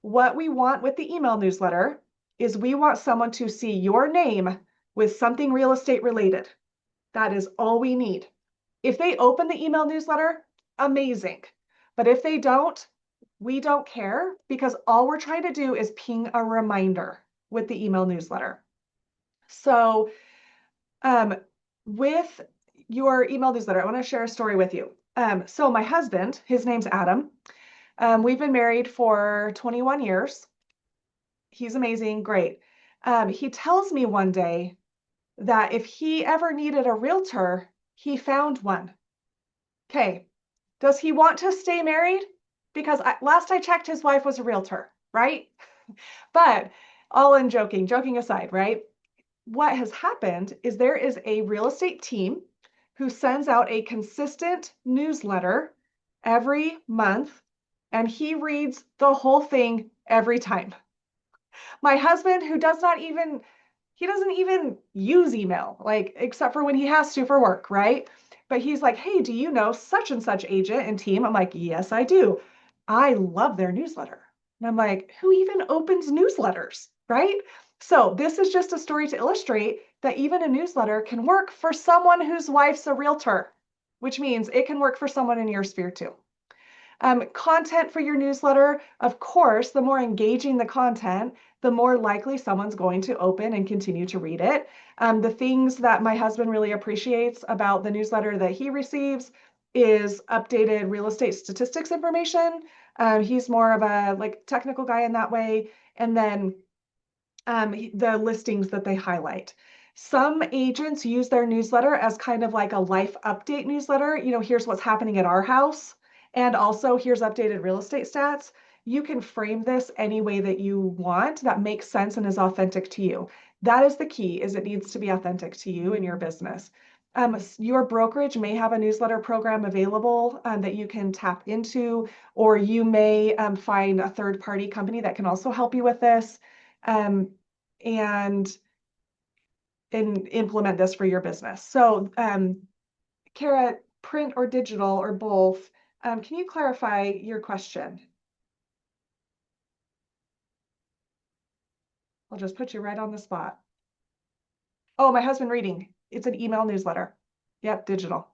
What we want with the email newsletter is we want someone to see your name with something real estate related. That is all we need. If they open the email newsletter, amazing. But if they don't, we don't care, because all we're trying to do is ping a reminder with the email newsletter. So with your email newsletter, I want to share a story with you. So my husband, his name's Adam. We've been married for 21 years. He's amazing, great. He tells me one day that if he ever needed a realtor, he found one. Okay. Does he want to stay married? Because last I checked, his wife was a realtor, right? But all in joking aside, right? What has happened is there is a real estate team who sends out a consistent newsletter every month, and he reads the whole thing every time. My husband, who does not even, he doesn't even use email, like, except for when he has to for work, right? But he's like, hey, do you know such and such agent and team? I'm like, yes, I do. I love their newsletter. And I'm like, who even opens newsletters, right? So this is just a story to illustrate that even a newsletter can work for someone whose wife's a realtor, which means it can work for someone in your sphere too. Content for your newsletter, of course, the more engaging the content, the more likely someone's going to open and continue to read it. The things that my husband really appreciates about the newsletter that he receives is updated real estate statistics information. He's more of a like technical guy in that way. And then the listings that they highlight. Some agents use their newsletter as kind of like a life update newsletter. You know, here's what's happening at our house. And also here's updated real estate stats. You can frame this any way that you want that makes sense and is authentic to you. That is the key, is it needs to be authentic to you and your business. Your brokerage may have a newsletter program available that you can tap into, or you may find a third-party company that can also help you with this. Um, and implement this for your business. So, Kara, print or digital or both, can you clarify your question? I'll just put you right on the spot. Oh, my husband reading. It's an email newsletter. Yep, digital.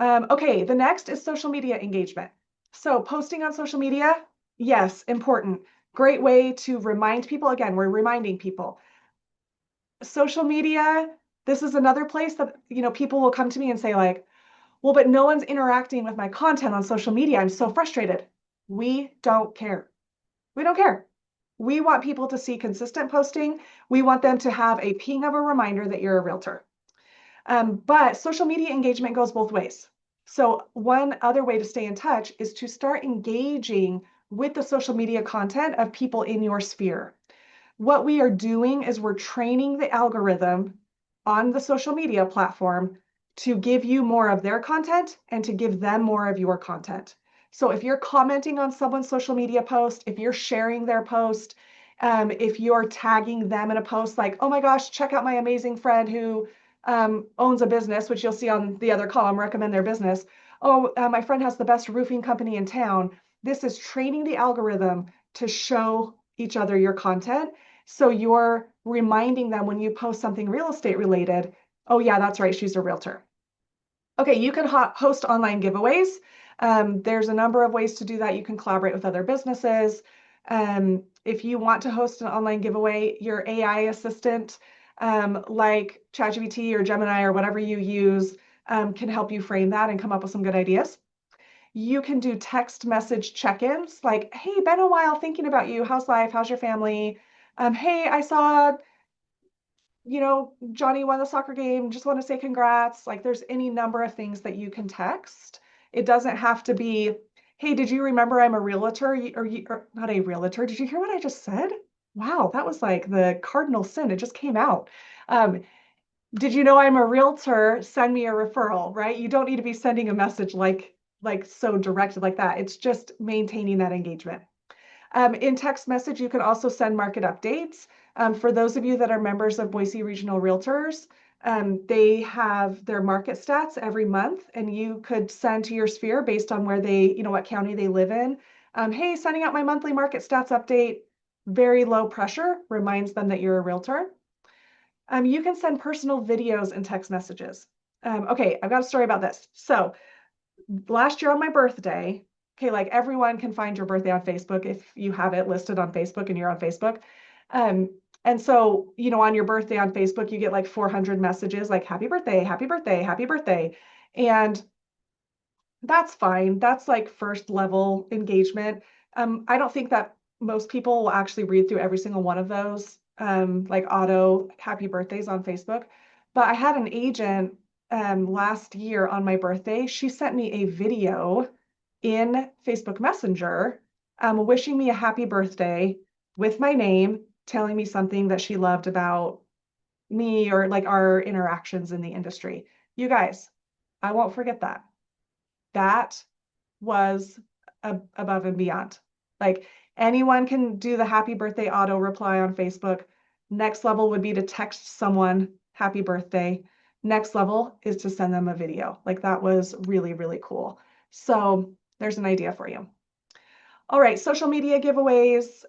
Okay, the next is social media engagement. So posting on social media, yes, important. Great way to remind people. Again, we're reminding people. Social media, this is another place that, you know, people will come to me and say like, well, but no one's interacting with my content on social media. I'm so frustrated. We don't care. We don't care. We want people to see consistent posting. We want them to have a ping of a reminder that you're a realtor. But social media engagement goes both ways. So one other way to stay in touch is to start engaging with the social media content of people in your sphere. What we are doing is we're training the algorithm on the social media platform to give you more of their content and to give them more of your content. So if you're commenting on someone's social media post, if you're sharing their post, if you're tagging them in a post like, oh my gosh, check out my amazing friend who owns a business, which you'll see on the other column, recommend their business. Oh, my friend has the best roofing company in town. This is training the algorithm to show each other your content. So you're reminding them when you post something real estate related, oh yeah, that's right, she's a realtor. Okay, you can host online giveaways. There's a number of ways to do that. You can collaborate with other businesses. If you want to host an online giveaway, your AI assistant, like ChatGPT or Gemini or whatever you use, can help you frame that and come up with some good ideas. You can do text message check-ins like, hey, been a while thinking about you. How's life? How's your family? Hey, I saw, you know, Johnny won the soccer game. Just want to say congrats. Like there's any number of things that you can text. It doesn't have to be, hey, did you remember I'm a realtor? Or not a realtor. Did you hear what I just said? Wow, that was like the cardinal sin. It just came out. Did you know I'm a realtor? Send me a referral, right? You don't need to be sending a message like so directed like that. It's just maintaining that engagement. In text message, you can also send market updates. For those of you that are members of Boise Regional Realtors, they have their market stats every month, and you could send to your sphere based on where they, you know, what county they live in. Hey, sending out my monthly market stats update, very low pressure, reminds them that you're a realtor. You can send personal videos and text messages. Okay, I've got a story about this. So last year on my birthday, okay, like everyone can find your birthday on Facebook if you have it listed on Facebook and you're on Facebook. And so, you know, on your birthday on Facebook, you get like 400 messages like happy birthday, happy birthday, happy birthday. And that's fine. That's like first level engagement. I don't think that most people will actually read through every single one of those, like auto happy birthdays on Facebook. But I had an agent last year on my birthday, she sent me a video in Facebook Messenger wishing me a happy birthday with my name, telling me something that she loved about me or like our interactions in the industry. You guys, I won't forget that. That was above and beyond. Like anyone can do the happy birthday auto reply on Facebook. Next level would be to text someone happy birthday. Next level is to send them a video. Like that was really, really cool. So there's an idea for you. All right, social media giveaways.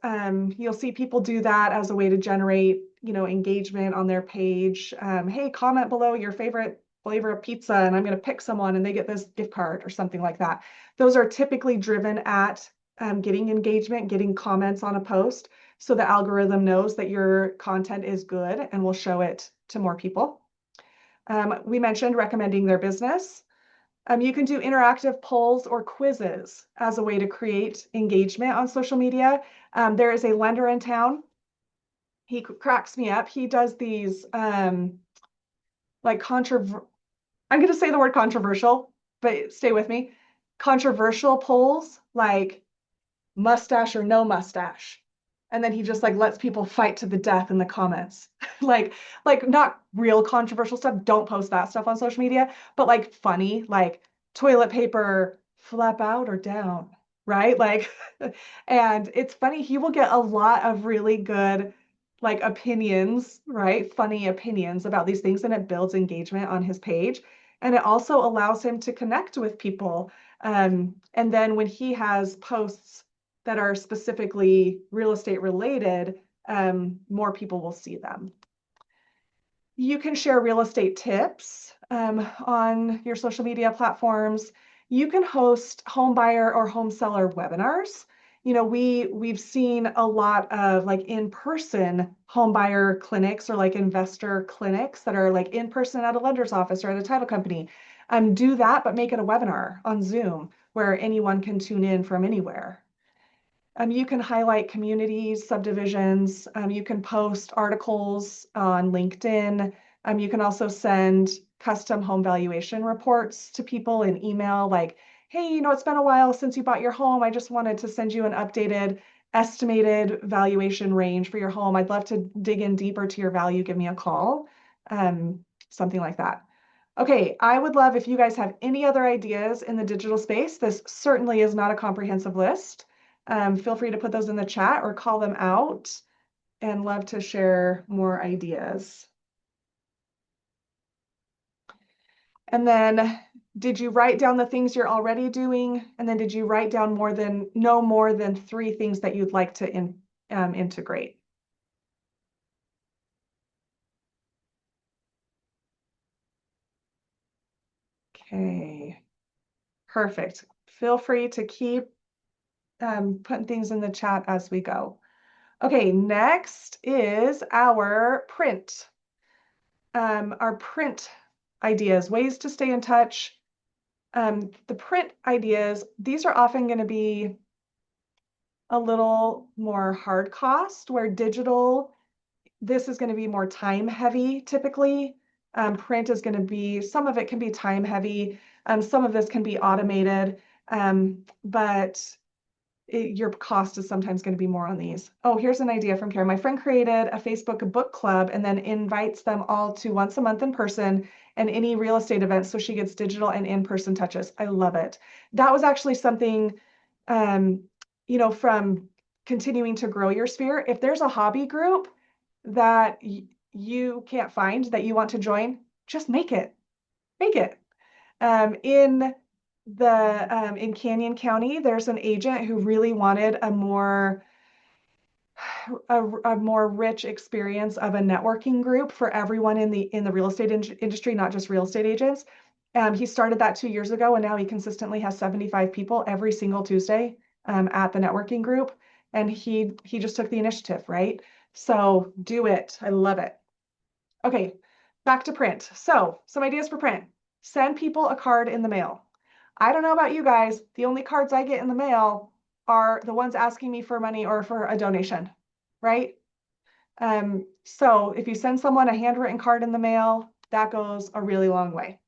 You'll see people do that as a way to generate, engagement on their page. Hey, comment below your favorite flavor of pizza, and I'm going to pick someone, and they get this gift card or something like that. Those are typically driven at getting engagement, getting comments on a post, so the algorithm knows that your content is good and will show it to more people. We mentioned recommending their business. You can do interactive polls or quizzes as a way to create engagement on social media. There is a lender in town. He cracks me up. He does these I'm going to say the word controversial, but stay with me. Controversial polls like mustache or no mustache. And then he just like lets people fight to the death in the comments. like not real controversial stuff. Don't post that stuff on social media, but like funny, like toilet paper flap out or down, right? Like and it's funny, he will get a lot of really good like opinions, right? Funny opinions about these things, and it builds engagement on his page. And it also allows him to connect with people. And then when he has posts that are specifically real estate related, more people will see them. You can share real estate tips on your social media platforms. You can host home buyer or home seller webinars. We've seen a lot of like in-person home buyer clinics or like investor clinics that are like in person at a lender's office or at a title company. Do that, but make it a webinar on Zoom where anyone can tune in from anywhere. You can highlight communities, subdivisions. You can post articles on LinkedIn. You can also send custom home valuation reports to people in email like, hey, it's been a while since you bought your home. I just wanted to send you an updated estimated valuation range for your home. I'd love to dig in deeper to your value. Give me a call. Something like that. Okay, I would love if you guys have any other ideas in the digital space. This certainly is not a comprehensive list. Feel free to put those in the chat or call them out, and love to share more ideas. And then did you write down the things you're already doing? And then did you write down no more than 3 things that you'd like to integrate? Okay, perfect. Feel free to keep putting things in the chat as we go. Okay, next is our print. Our print ideas, ways to stay in touch. The print ideas, these are often going to be a little more hard cost, where digital, this is going to be more time heavy typically. Print is going to be, some of it can be time heavy. Some of this can be automated, but your cost is sometimes going to be more on these. Oh, here's an idea from Karen. My friend created a Facebook book club and then invites them all to once a month in person and any real estate events, so she gets digital and in-person touches. I love it. That was actually something, from continuing to grow your sphere. If there's a hobby group that you can't find that you want to join, just make it. Make it. In Canyon County, there's an agent who really wanted a more rich experience of a networking group for everyone in the real estate industry, not just real estate agents. He started that 2 years ago, and now he consistently has 75 people every single Tuesday at the networking group. And he just took the initiative, right? So do it. I love it. Okay, back to print. So some ideas for print. Send people a card in the mail. I don't know about you guys. The only cards I get in the mail are the ones asking me for money or for a donation, right? So if you send someone a handwritten card in the mail, that goes a really long way.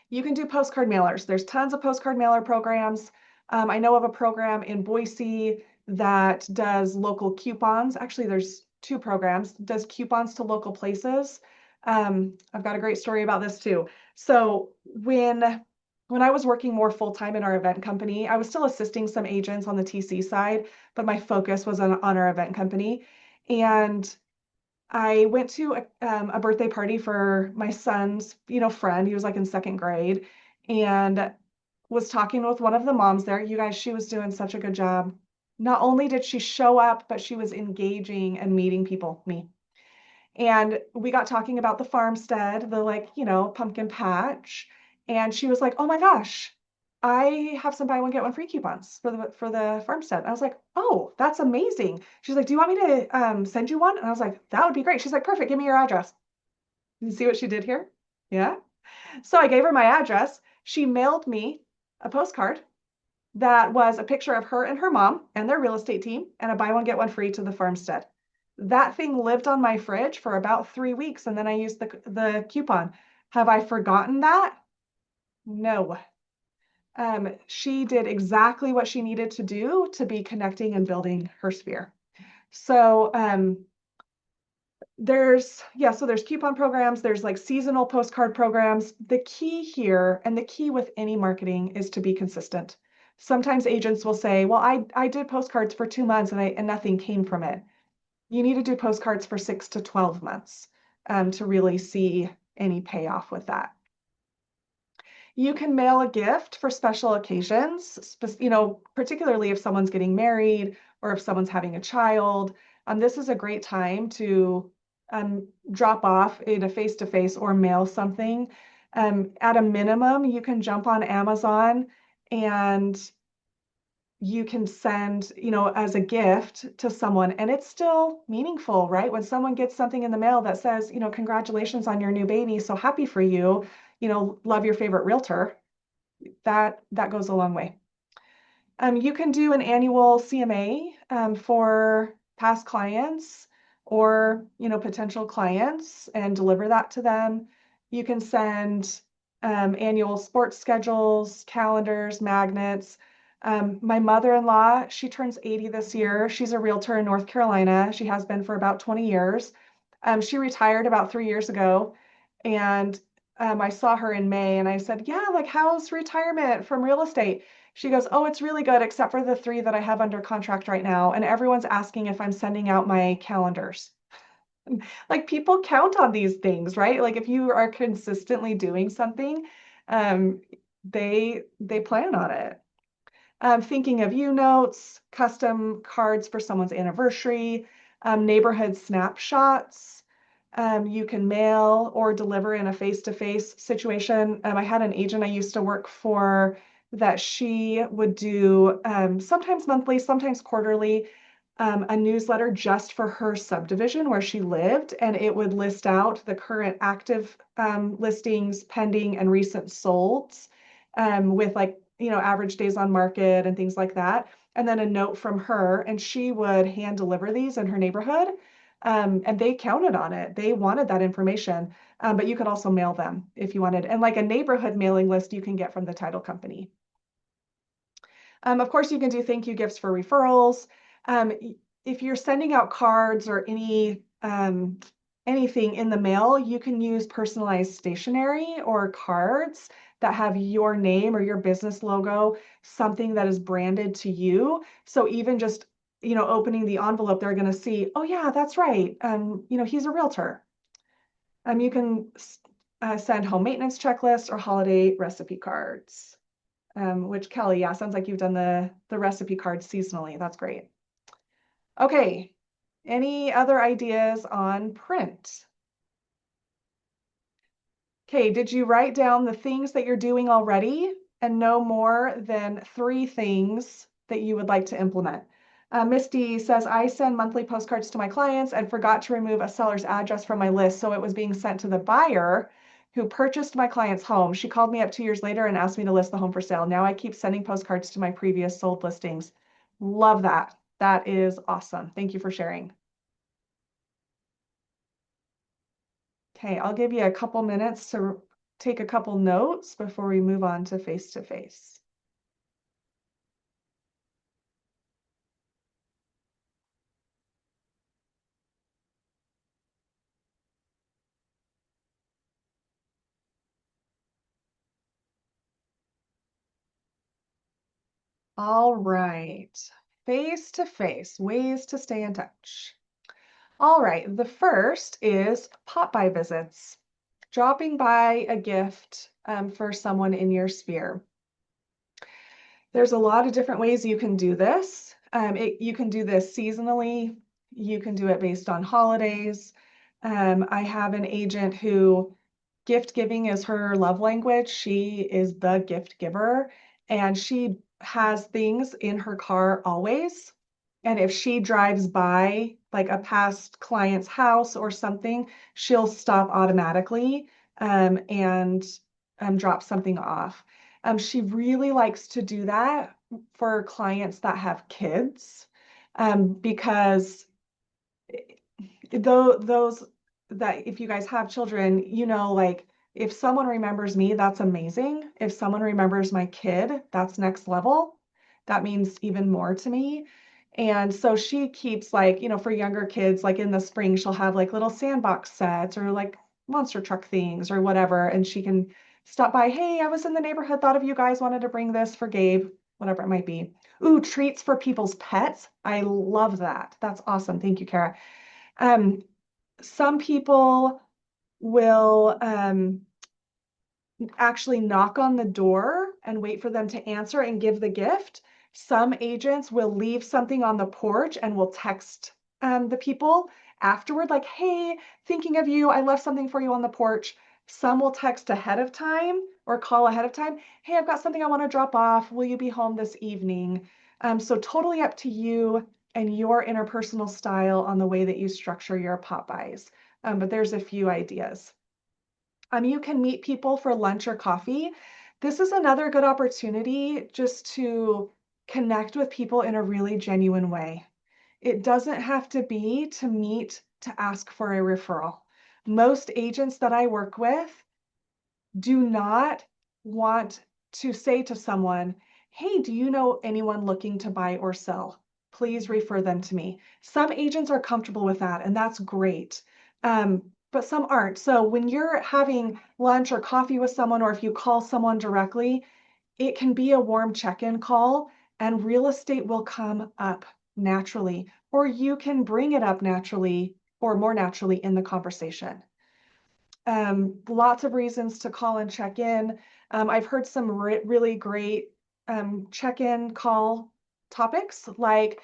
You can do postcard mailers. There's tons of postcard mailer programs. I know of a program in Boise that does local coupons. Actually, there's two programs, does coupons to local places. I've got a great story about this too. So when I was working more full-time in our event company, I was still assisting some agents on the TC side, but my focus was on our event company. And I went to a birthday party for my son's, friend. He was like in second grade, and was talking with one of the moms there. You guys, she was doing such a good job. Not only did she show up, but she was engaging and meeting people, me. And we got talking about the farmstead, the pumpkin patch. And she was like, "Oh my gosh, I have some buy one, get one free coupons for the farmstead." I was like, "Oh, that's amazing." She's like, "Do you want me to send you one?" And I was like, "That would be great." She's like, "Perfect, give me your address." You see what she did here? Yeah. So I gave her my address. She mailed me a postcard that was a picture of her and her mom and their real estate team and a buy one, get one free to the farmstead. That thing lived on my fridge for about 3 weeks, and then I used the coupon. Have I forgotten that? No. She did exactly what she needed to do to be connecting and building her sphere. So there's coupon programs, there's like seasonal postcard programs. The key here, and the key with any marketing, is to be consistent. Sometimes agents will say, "Well, I did postcards for 2 months and nothing came from it." You need to do postcards for 6 to 12 months to really see any payoff with that. You can mail a gift for special occasions, particularly if someone's getting married or if someone's having a child. This is a great time to drop off in a face-to-face or mail something. At a minimum, you can jump on Amazon and you can send, as a gift to someone, and it's still meaningful, right? When someone gets something in the mail that says, "Congratulations on your new baby, so happy for you, love your favorite realtor," that goes a long way. You can do an annual CMA for past clients or potential clients and deliver that to them. You can send annual sports schedules, calendars, magnets. My mother-in-law, she turns 80 this year. She's a realtor in North Carolina. She has been for about 20 years. She retired about 3 years ago, and I saw her in May, and I said, "Yeah, like, how's retirement from real estate?" She goes, "Oh, it's really good, except for the 3 that I have under contract right now. And everyone's asking if I'm sending out my calendars." Like, people count on these things, right? Like, if you are consistently doing something, um, they plan on it. Thinking of you notes, custom cards for someone's anniversary, neighborhood snapshots. You can mail or deliver in a face-to-face situation. I had an agent I used to work for that she would do sometimes monthly, sometimes quarterly, a newsletter just for her subdivision where she lived, and it would list out the current active listings, pending, and recent solds with average days on market and things like that. And then a note from her, and she would hand deliver these in her neighborhood. And they counted on it. They wanted that information, but you could also mail them if you wanted. And like a neighborhood mailing list you can get from the title company. Of course, you can do thank you gifts for referrals. If you're sending out cards or anything in the mail, you can use personalized stationery or cards that have your name or your business logo, something that is branded to you. So even just opening the envelope, they're going to see, "Oh yeah, that's right. He's a realtor." You can send home maintenance checklists or holiday recipe cards. Which, Kelly, yeah, sounds like you've done the recipe cards seasonally. That's great. Okay, any other ideas on print? Okay, did you write down the things that you're doing already and no more than 3 things that you would like to implement? Misty says, "I send monthly postcards to my clients and forgot to remove a seller's address from my list, so it was being sent to the buyer who purchased my client's home. She called me up 2 years later and asked me to list the home for sale. Now I keep sending postcards to my previous sold listings." Love that. That is awesome. Thank you for sharing. Okay, I'll give you a couple minutes to take a couple notes before we move on to face-to-face. All right, face-to-face, ways to stay in touch. All right, the first is pop-by visits, dropping by a gift for someone in your sphere. There's a lot of different ways you can do this. You can do this seasonally. You can do it based on holidays. I have an agent who gift giving is her love language. She is the gift giver, and she has things in her car always. And if she drives by like a past client's house or something, she'll stop automatically and drop something off. She really likes to do that for clients that have kids because those that if you guys have children, like if someone remembers me, that's amazing. If someone remembers my kid, that's next level. That means even more to me. And so she keeps like, for younger kids, like in the spring, she'll have like little sandbox sets or like monster truck things or whatever. And she can stop by, hey, I was in the neighborhood, thought of you guys, wanted to bring this for Gabe, whatever it might be. Ooh, treats for people's pets. I love that. That's awesome. Thank you, Kara. Um, some people will actually knock on the door and wait for them to answer and give the gift. Some agents will leave something on the porch and will text the people afterward, like, hey, thinking of you, I left something for you on the porch. Some will text ahead of time or call ahead of time. Hey, I've got something I want to drop off. Will you be home this evening? So totally up to you and your interpersonal style on the way that you structure your pop-bys. But there's a few ideas. You can meet people for lunch or coffee. This is another good opportunity just to connect with people in a really genuine way. It doesn't have to be to meet to ask for a referral. Most agents that I work with do not want to say to someone, hey, do you know anyone looking to buy or sell? Please refer them to me. Some agents are comfortable with that, and that's great. But some aren't. So when you're having lunch or coffee with someone, or if you call someone directly, it can be a warm check-in call, and real estate will come up naturally, or you can bring it up naturally or more naturally in the conversation. Lots of reasons to call and check in. I've heard some really great check-in call topics, like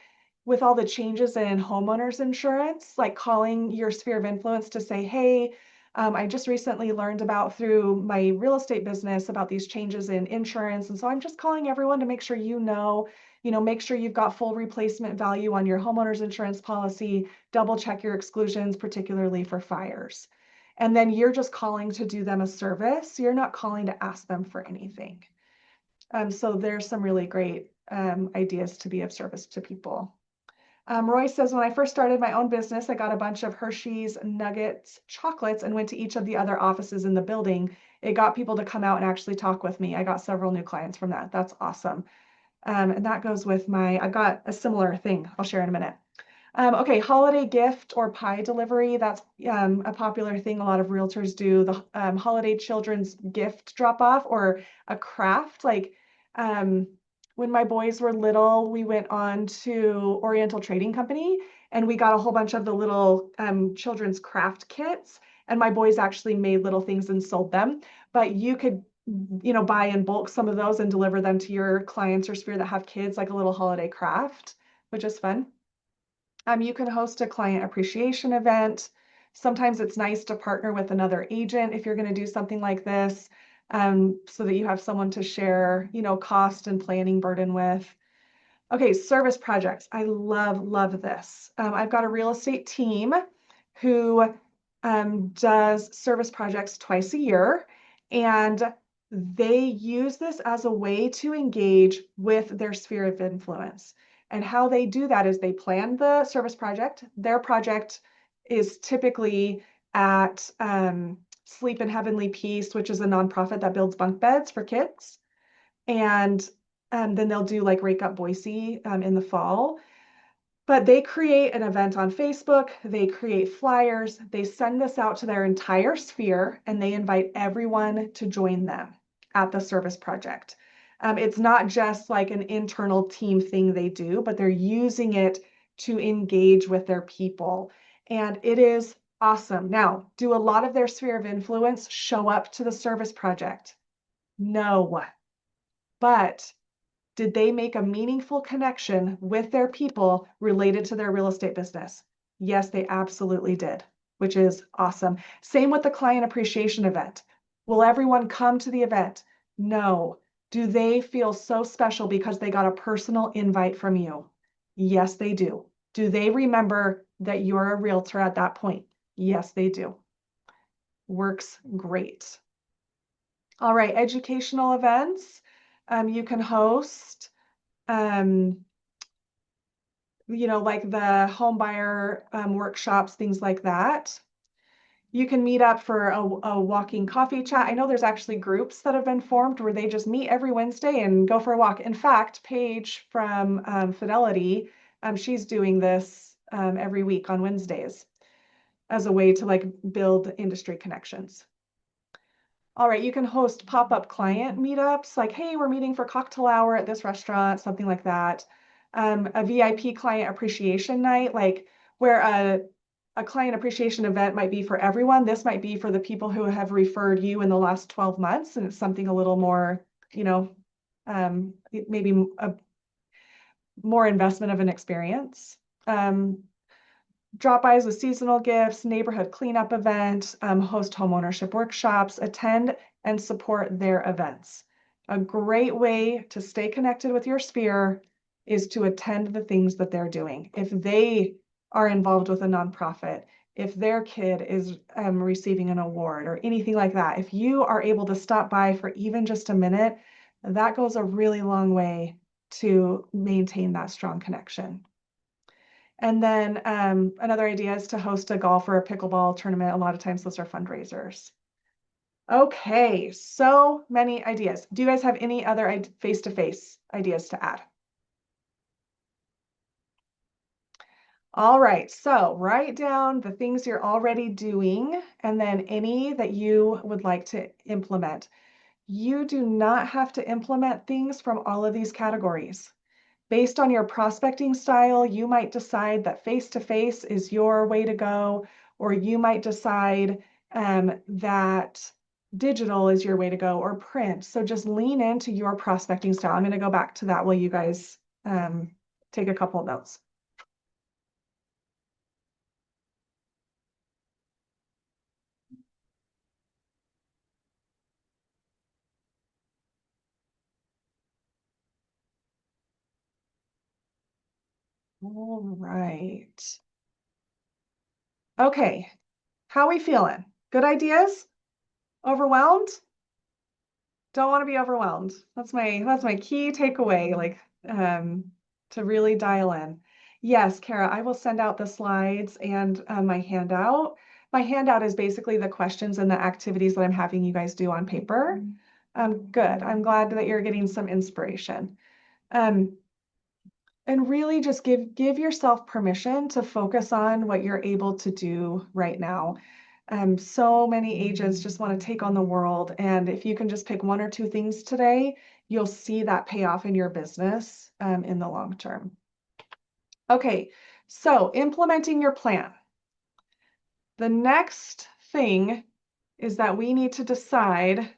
with all the changes in homeowners insurance, like calling your sphere of influence to say, hey, I just recently learned about through my real estate business about these changes in insurance. And so I'm just calling everyone to make sure make sure you've got full replacement value on your homeowners insurance policy, double check your exclusions, particularly for fires. And then you're just calling to do them a service. You're not calling to ask them for anything. So there's some really great ideas to be of service to people. Roy says, when I first started my own business, I got a bunch of Hershey's Nuggets chocolates and went to each of the other offices in the building. It got people to come out and actually talk with me. I got several new clients from that. That's awesome. And that goes with I got a similar thing I'll share in a minute. Okay, holiday gift or pie delivery. That's a popular thing a lot of realtors do. The holiday children's gift drop off or a craft. Like when my boys were little, we went on to Oriental Trading Company and we got a whole bunch of the little children's craft kits. And my boys actually made little things and sold them. But you could, buy in bulk some of those and deliver them to your clients or sphere that have kids, like a little holiday craft, which is fun. You can host a client appreciation event. Sometimes it's nice to partner with another agent if you're going to do something like this, so that you have someone to share, cost and planning burden with. Okay, service projects. I love this. I've got a real estate team who does service projects twice a year, and they use this as a way to engage with their sphere of influence. And how they do that is they plan the service project. Their project is typically at Sleep in Heavenly Peace, which is a nonprofit that builds bunk beds for kids. And then they'll do like Wake Up Boise in the fall. But they create an event on Facebook, they create flyers, they send this out to their entire sphere, and they invite everyone to join them at the service project. It's not just like an internal team thing they do, but they're using it to engage with their people. And it is awesome. Now, do a lot of their sphere of influence show up to the service project? No. But did they make a meaningful connection with their people related to their real estate business? Yes, they absolutely did, which is awesome. Same with the client appreciation event. Will everyone come to the event? No. Do they feel so special because they got a personal invite from you? Yes, they do. Do they remember that you're a realtor at that point? Yes, they do. Works great. All right, educational events you can host. Like the home buyer workshops, things like that. You can meet up for a walking coffee chat. I know there's actually groups that have been formed where they just meet every Wednesday and go for a walk. In fact, Paige from Fidelity, she's doing this every week on Wednesdays as a way to like build industry connections. All right, you can host pop-up client meetups like, hey, we're meeting for cocktail hour at this restaurant, something like that. A VIP client appreciation night, like where a client appreciation event might be for everyone. This might be for the people who have referred you in the last 12 months, and it's something a little more, maybe a more investment of an experience. Drop-bys with seasonal gifts, neighborhood cleanup event, host homeownership workshops, attend and support their events. A great way to stay connected with your sphere is to attend the things that they're doing. If they are involved with a nonprofit, if their kid is receiving an award or anything like that, if you are able to stop by for even just a minute, that goes a really long way to maintain that strong connection. And then another idea is to host a golf or a pickleball tournament. A lot of times those are fundraisers. Okay, so many ideas. Do you guys have any other face-to-face ideas to add? All right, so write down the things you're already doing and then any that you would like to implement. You do not have to implement things from all of these categories. Based on your prospecting style, you might decide that face-to-face is your way to go, or you might decide that digital is your way to go, or print. So just lean into your prospecting style. I'm going to go back to that while you guys take a couple of notes. All right. Okay, how are we feeling? Good ideas? Overwhelmed? Don't want to be overwhelmed. That's my key takeaway, like to really dial in. Yes, Kara, I will send out the slides and my handout. My handout is basically the questions and the activities that I'm having you guys do on paper. Good. I'm glad that you're getting some inspiration. And really just give yourself permission to focus on what you're able to do right now. So many agents just want to take on the world. And if you can just pick one or two things today, you'll see that pay off in your business in the long term. Okay, so implementing your plan. The next thing is that we need to decide,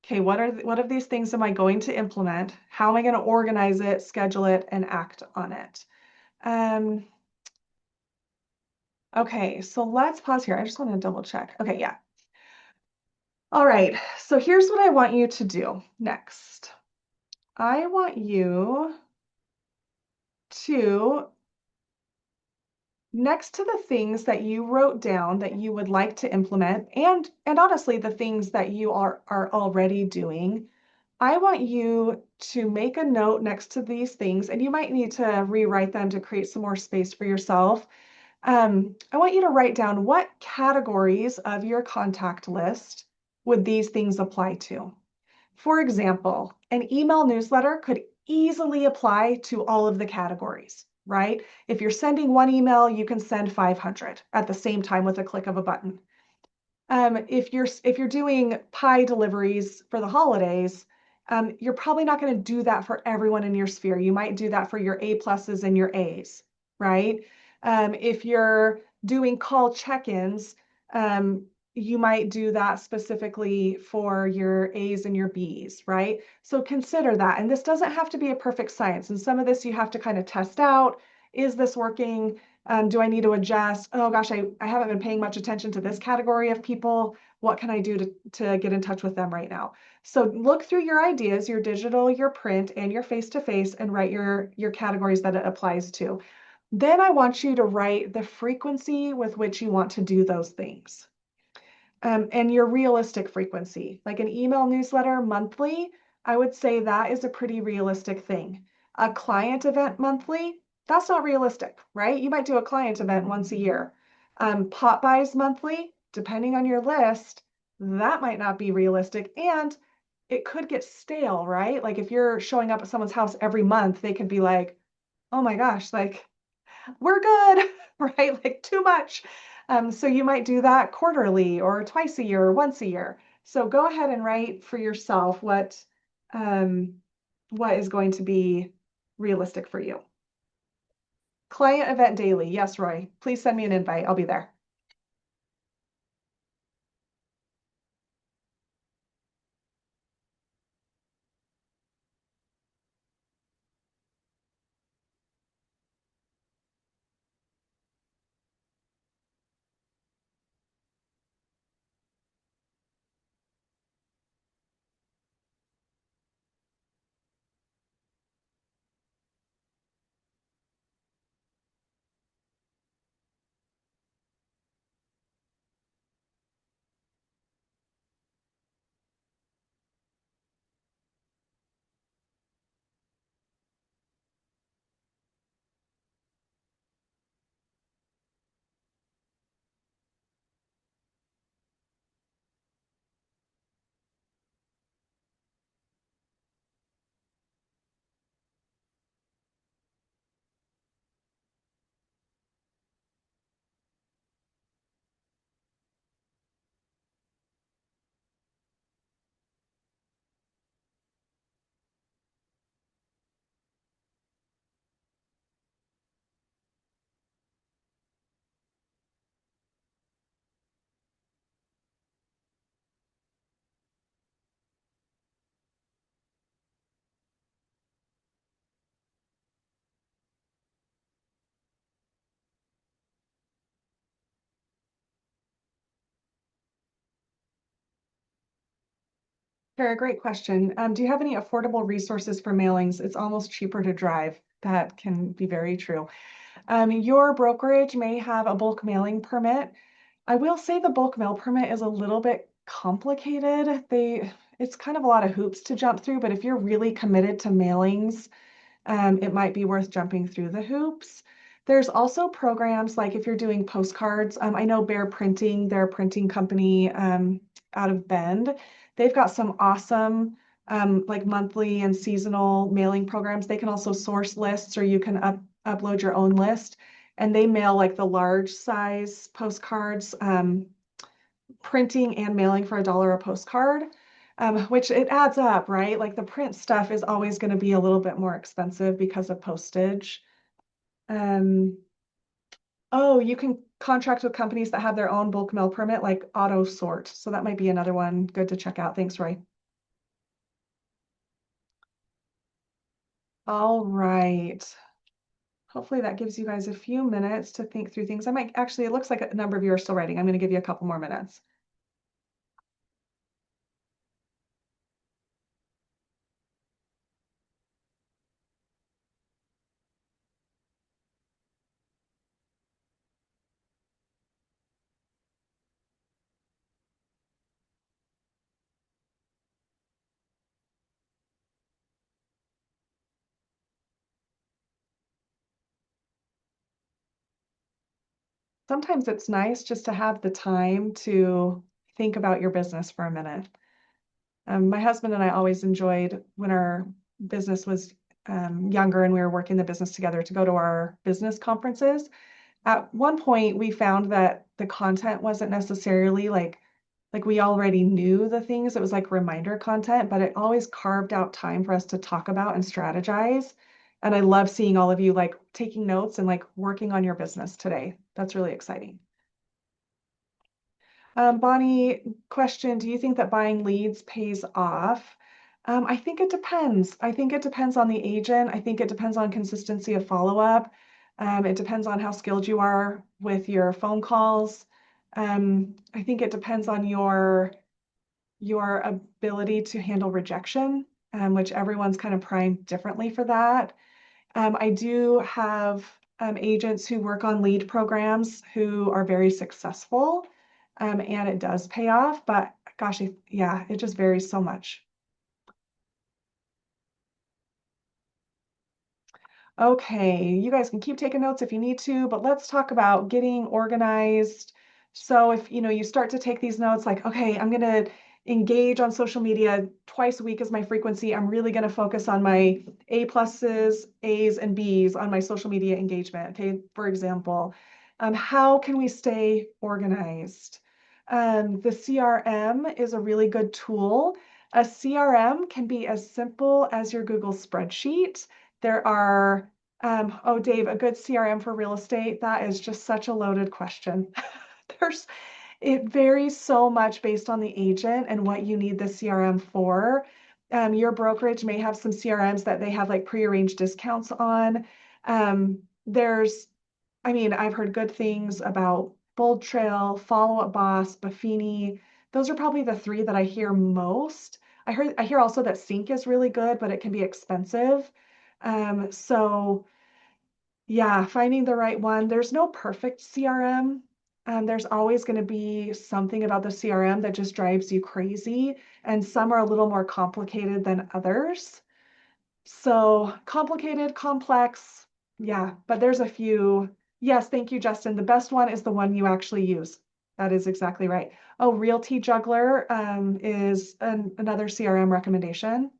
okay, what of these things am I going to implement? How am I going to organize it, schedule it, and act on it? Okay, so let's pause here. I just want to double check. Okay, yeah. All right, so here's what I want you to do next. I want you to, next to the things that you wrote down that you would like to implement, and honestly, the things that you are already doing, I want you to make a note next to these things, and you might need to rewrite them to create some more space for yourself. I want you to write down what categories of your contact list would these things apply to. For example, an email newsletter could easily apply to all of the categories, right? If you're sending one email, you can send 500 at the same time with a click of a button. If you're doing pie deliveries for the holidays, you're probably not going to do that for everyone in your sphere. You might do that for your A pluses and your A's, right? If you're doing call check-ins, you might do that specifically for your A's and your B's, right? So consider that. And this doesn't have to be a perfect science. And some of this you have to kind of test out. Is this working? Do I need to adjust? Oh gosh, I haven't been paying much attention to this category of people. What can I do to get in touch with them right now? So look through your ideas, your digital, your print, and your face-to-face, and write your categories that it applies to. Then I want you to write the frequency with which you want to do those things. And your realistic frequency, like an email newsletter monthly, I would say that is a pretty realistic thing. A client event monthly, that's not realistic, right? You might do a client event once a year. Pop buys monthly, depending on your list, that might not be realistic. And it could get stale, right? Like if you're showing up at someone's house every month, they could be like, oh my gosh, like we're good, right? Like too much. So you might do that quarterly or twice a year or once a year. So go ahead and write for yourself um, what is going to be realistic for you. Client event daily. Yes, Roy. Please send me an invite. I'll be there. Kara, great question. Do you have any affordable resources for mailings? It's almost cheaper to drive. That can be very true. Your brokerage may have a bulk mailing permit. I will say the bulk mail permit is a little bit complicated. It's kind of a lot of hoops to jump through, but if you're really committed to mailings, it might be worth jumping through the hoops. There's also programs like if you're doing postcards. I know Bear Printing, their printing company out of Bend, they've got some awesome like monthly and seasonal mailing programs. They can also source lists or you can upload your own list. And they mail like the large size postcards, printing and mailing for $1 a postcard, which it adds up, right? Like the print stuff is always going to be a little bit more expensive because of postage. Um, oh, you can contract with companies that have their own bulk mail permit, like auto sort. So that might be another one good to check out. Thanks, Roy. All right. Hopefully that gives you guys a few minutes to think through things. I might actually, it looks like a number of you are still writing. I'm going to give you a couple more minutes. sometimes it's nice just to have the time to think about your business for a minute. My husband and I always enjoyed when our business was younger and we were working the business together to go to our business conferences. At one point, we found that the content wasn't necessarily like we already knew the things. It was like reminder content, but it always carved out time for us to talk about and strategize. And I love seeing all of you like taking notes and like working on your business today. That's really exciting. Bonnie, question, do you think that buying leads pays off? I think it depends. I think it depends on the agent. I think it depends on consistency of follow-up. It depends on how skilled you are with your phone calls. I think it depends on your ability to handle rejection, which everyone's kind of primed differently for that. I do have agents who work on lead programs who are very successful, and it does pay off, but gosh, yeah, it just varies so much. Okay, you guys can keep taking notes if you need to, but let's talk about getting organized. So if you start to take these notes like, okay, I'm going to engage on social media twice a week is my frequency. I'm really going to focus on my A pluses, A's, and B's on my social media engagement. Okay, for example, how can we stay organized? The CRM is a really good tool. A CRM can be as simple as your Google spreadsheet. There are, oh, Dave, a good CRM for real estate, that is just such a loaded question. It varies so much based on the agent and what you need the CRM for. Your brokerage may have some CRMs that they have like prearranged discounts on. I've heard good things about Bold Trail, Follow Up Boss, Buffini. Those are probably the three that I hear most. I hear also that Sync is really good, but it can be expensive. So yeah, finding the right one. There's no perfect CRM. There's always going to be something about the CRM that just drives you crazy, and some are a little more complicated than others. So complicated, complex, yeah, but there's a few. Yes, thank you, Justin. The best one is the one you actually use. That is exactly right. Oh, Realty Juggler is another CRM recommendation.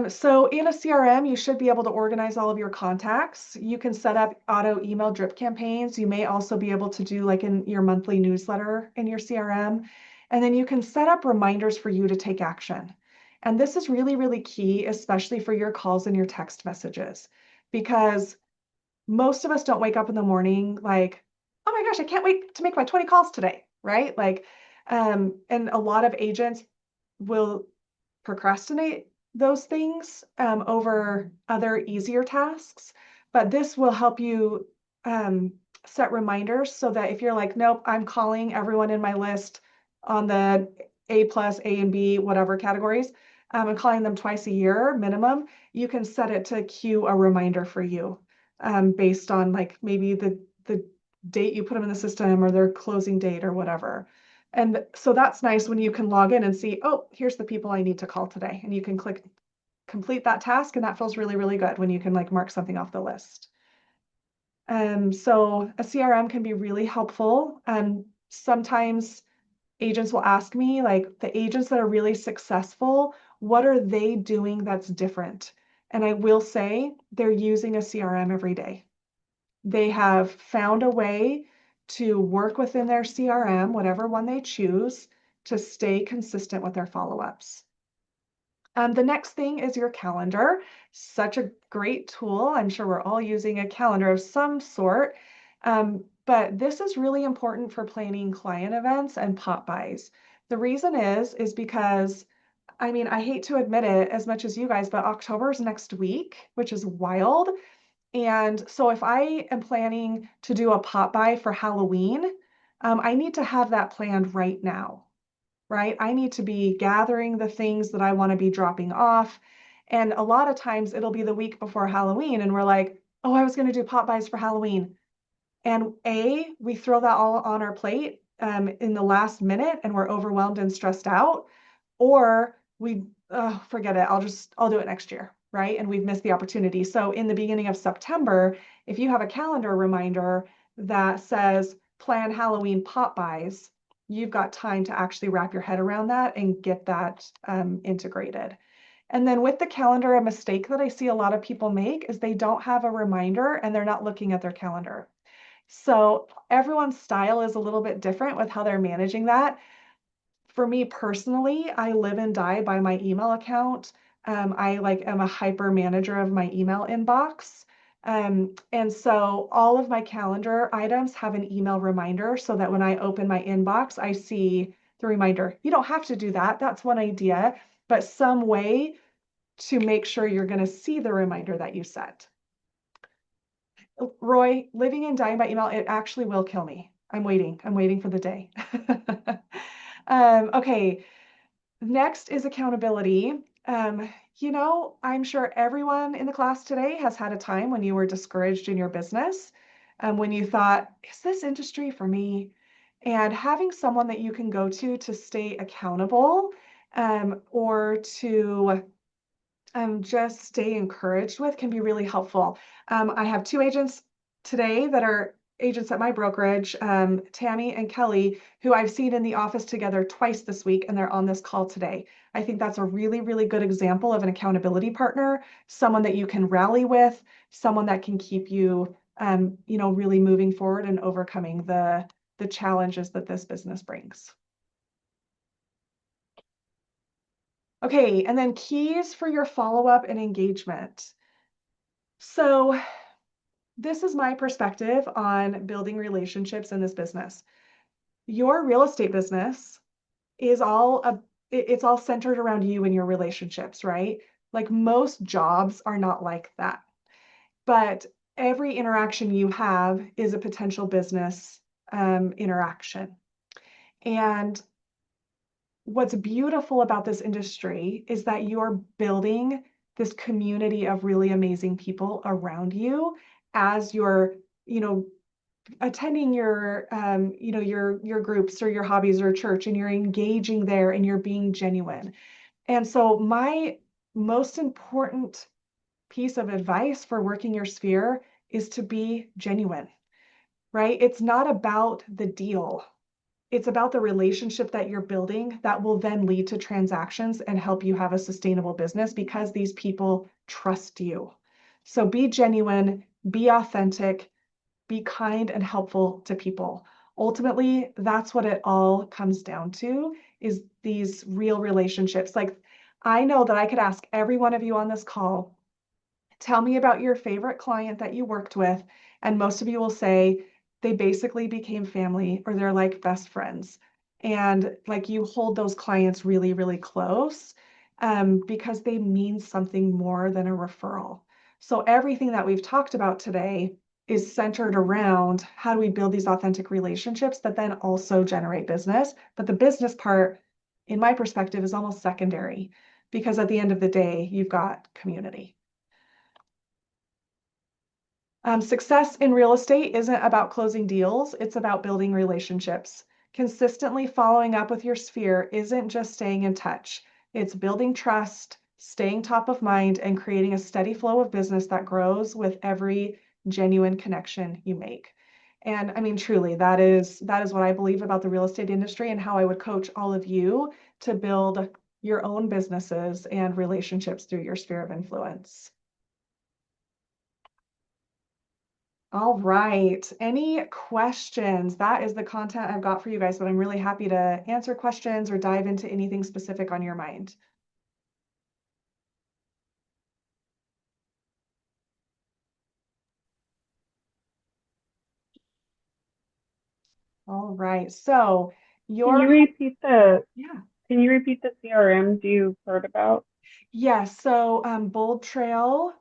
So in a CRM, you should be able to organize all of your contacts. You can set up auto email drip campaigns. You may also be able to do like in your monthly newsletter in your CRM. And then you can set up reminders for you to take action. And this is really, really key, especially for your calls and your text messages, because most of us don't wake up in the morning like, oh my gosh, I can't wait to make my 20 calls today, right? And a lot of agents will procrastinate those things over other easier tasks. But this will help you set reminders so that if you're like, nope, I'm calling everyone in my list on the A plus, A and B, whatever categories, I'm calling them twice a year minimum, you can set it to cue a reminder for you based on like maybe the date you put them in the system or their closing date or whatever. And so that's nice when you can log in and see, oh, here's the people I need to call today. And you can click complete that task. And that feels really, really good when you can like mark something off the list. So a CRM can be really helpful. Sometimes agents will ask me, like the agents that are really successful, what are they doing that's different? And I will say they're using a CRM every day. They have found a way to work within their CRM, whatever one they choose, to stay consistent with their follow-ups. The next thing is your calendar. Such a great tool. I'm sure we're all using a calendar of some sort. But this is really important for planning client events and pop buys. The reason is because, I hate to admit it as much as you guys, but October is next week, which is wild. And so if I am planning to do a pop buy for Halloween, I need to have that planned right now, right? I need to be gathering the things that I want to be dropping off. And a lot of times it'll be the week before Halloween, and we're like, oh, I was going to do pop buys for Halloween. And we throw that all on our plate in the last minute and we're overwhelmed and stressed out, or we forget it. I'll do it next year, right? And we've missed the opportunity. So in the beginning of September, if you have a calendar reminder that says plan Halloween pop buys, you've got time to actually wrap your head around that and get that integrated. And then with the calendar, a mistake that I see a lot of people make is they don't have a reminder and they're not looking at their calendar. So everyone's style is a little bit different with how they're managing that. For me personally, I live and die by my email account. I am a hyper manager of my email inbox. And so all of my calendar items have an email reminder so that when I open my inbox, I see the reminder. You don't have to do that. That's one idea, but some way to make sure you're going to see the reminder that you set. Roy, living and dying by email, it actually will kill me. I'm waiting for the day. Okay, next is accountability. I'm sure everyone in the class today has had a time when you were discouraged in your business, when you thought, is this industry for me? And having someone that you can go to stay accountable, or to just stay encouraged with can be really helpful. I have two agents today that are agents at my brokerage, Tammy and Kelly, who I've seen in the office together twice this week, and they're on this call today. I think that's a really, really good example of an accountability partner, someone that you can rally with, someone that can keep you, really moving forward and overcoming the challenges that this business brings. Okay, and then keys for your follow-up and engagement. So this is my perspective on building relationships in this business. Your real estate business is it's all centered around you and your relationships, right? Like most jobs are not like that. But every interaction you have is a potential business interaction. And what's beautiful about this industry is that you're building this community of really amazing people around you as you're, attending your, your groups or your hobbies or church, and you're engaging there and you're being genuine. And so my most important piece of advice for working your sphere is to be genuine, right? It's not about the deal. It's about the relationship that you're building that will then lead to transactions and help you have a sustainable business because these people trust you. So be genuine, be authentic, be kind and helpful to people. Ultimately, that's what it all comes down to, is these real relationships. Like, I know that I could ask every one of you on this call, tell me about your favorite client that you worked with. And most of you will say they basically became family, or they're like best friends. And like you hold those clients really, really close, because they mean something more than a referral. So everything that we've talked about today is centered around how do we build these authentic relationships that then also generate business. But the business part, in my perspective, is almost secondary, because at the end of the day, you've got community. Success in real estate isn't about closing deals, it's about building relationships. Consistently following up with your sphere isn't just staying in touch. It's building trust, staying top of mind, and creating a steady flow of business that grows with every genuine connection you make. And I mean, truly, that is what I believe about the real estate industry and how I would coach all of you to build your own businesses and relationships through your sphere of influence. All right. Any questions? That is the content I've got for you guys, but I'm really happy to answer questions or dive into anything specific on your mind. All right. So Can your, you repeat the yeah. can you repeat the CRMs you've heard about? Yes. So Bold Trail,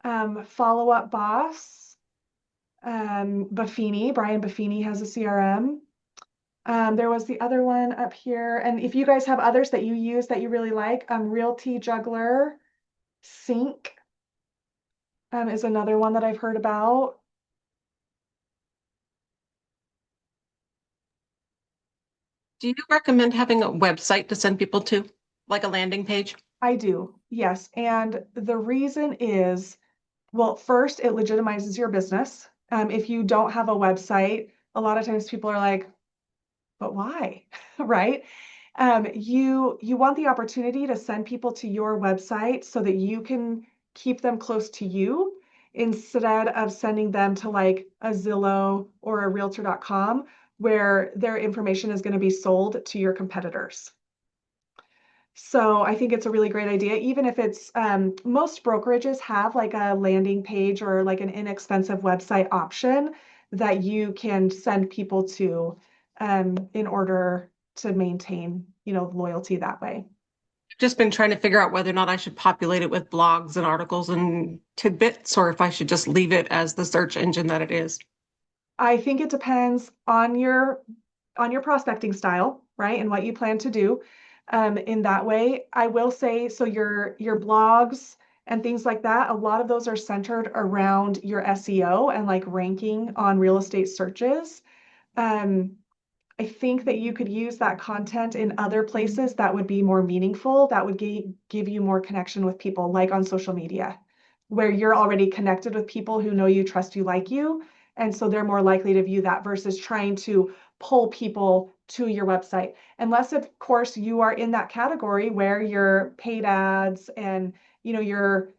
Follow Up Boss, Brian Buffini has a CRM. There was the other one up here. And if you guys have others that you use that you really like, Realty Juggler, Sync, is another one that I've heard about. Do you recommend having a website to send people to, like a landing page? I do, yes. And the reason is, well, first, it legitimizes your business. If you don't have a website, a lot of times people are like, but why? Right? You want the opportunity to send people to your website so that you can keep them close to you instead of sending them to like a Zillow or a realtor.com where their information is going to be sold to your competitors. So I think it's a really great idea, even if it's most brokerages have like a landing page or like an inexpensive website option that you can send people to in order to maintain, loyalty that way. Just been trying to figure out whether or not I should populate it with blogs and articles and tidbits, or if I should just leave it as the search engine that it is. I think it depends on your prospecting style, right? And what you plan to do. In that way, I will say, so your blogs and things like that, a lot of those are centered around your SEO and like ranking on real estate searches. Um, I think that you could use that content in other places that would be more meaningful, that would give you more connection with people, like on social media, where you're already connected with people who know you, trust you, like you. And so they're more likely to view that versus trying to pull people to your website. Unless, of course, you are in that category where you're paid ads and you're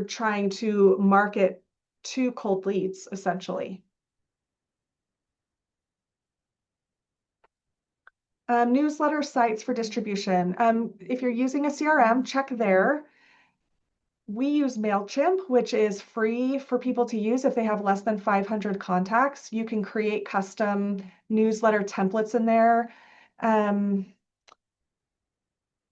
trying to market to cold leads, essentially. Newsletter sites for distribution. If you're using a CRM, check there. We use MailChimp, which is free for people to use if they have less than 500 contacts. You can create custom newsletter templates in there. Um,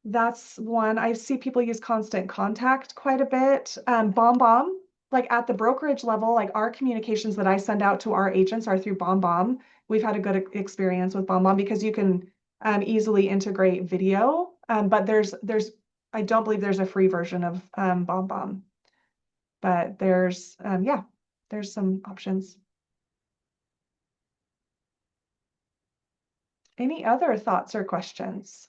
that's one. I see people use Constant Contact quite a bit. BombBomb, like at the brokerage level, like our communications that I send out to our agents are through BombBomb. We've had a good experience with BombBomb because you can easily integrate video. But I don't believe there's a free version of BombBomb, but yeah, there's some options. Any other thoughts or questions?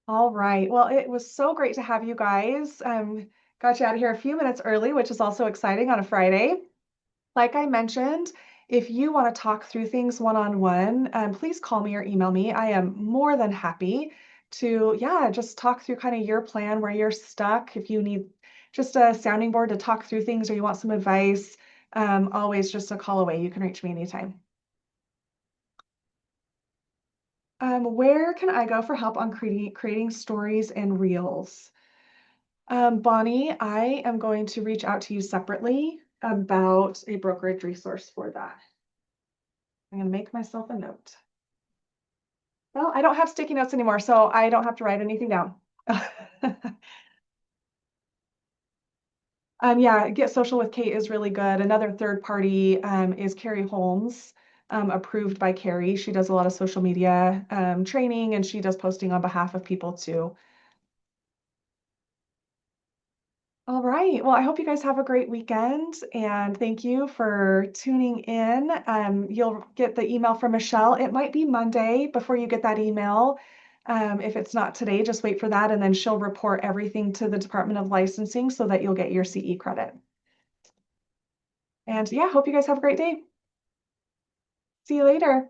All right. Well, it was so great to have you guys. Got you out of here a few minutes early, which is also exciting on a Friday. Like I mentioned, if you want to talk through things one-on-one, please call me or email me. I am more than happy to, yeah, just talk through kind of your plan where you're stuck. If you need just a sounding board to talk through things or you want some advice, always just a call away. You can reach me anytime. Where can I go for help on creating stories and reels? Bonnie, I am going to reach out to you separately about a brokerage resource for that. I'm going to make myself a note. Well, I don't have sticky notes anymore, so I don't have to write anything down. Yeah, Get Social with Kate is really good. Another third party is Carrie Holmes, approved by Carrie. She does a lot of social media training and she does posting on behalf of people too. All right. Well, I hope you guys have a great weekend and thank you for tuning in. You'll get the email from Michelle. It might be Monday before you get that email. If it's not today, just wait for that and then she'll report everything to the Department of Licensing so that you'll get your CE credit. And yeah, hope you guys have a great day. See you later.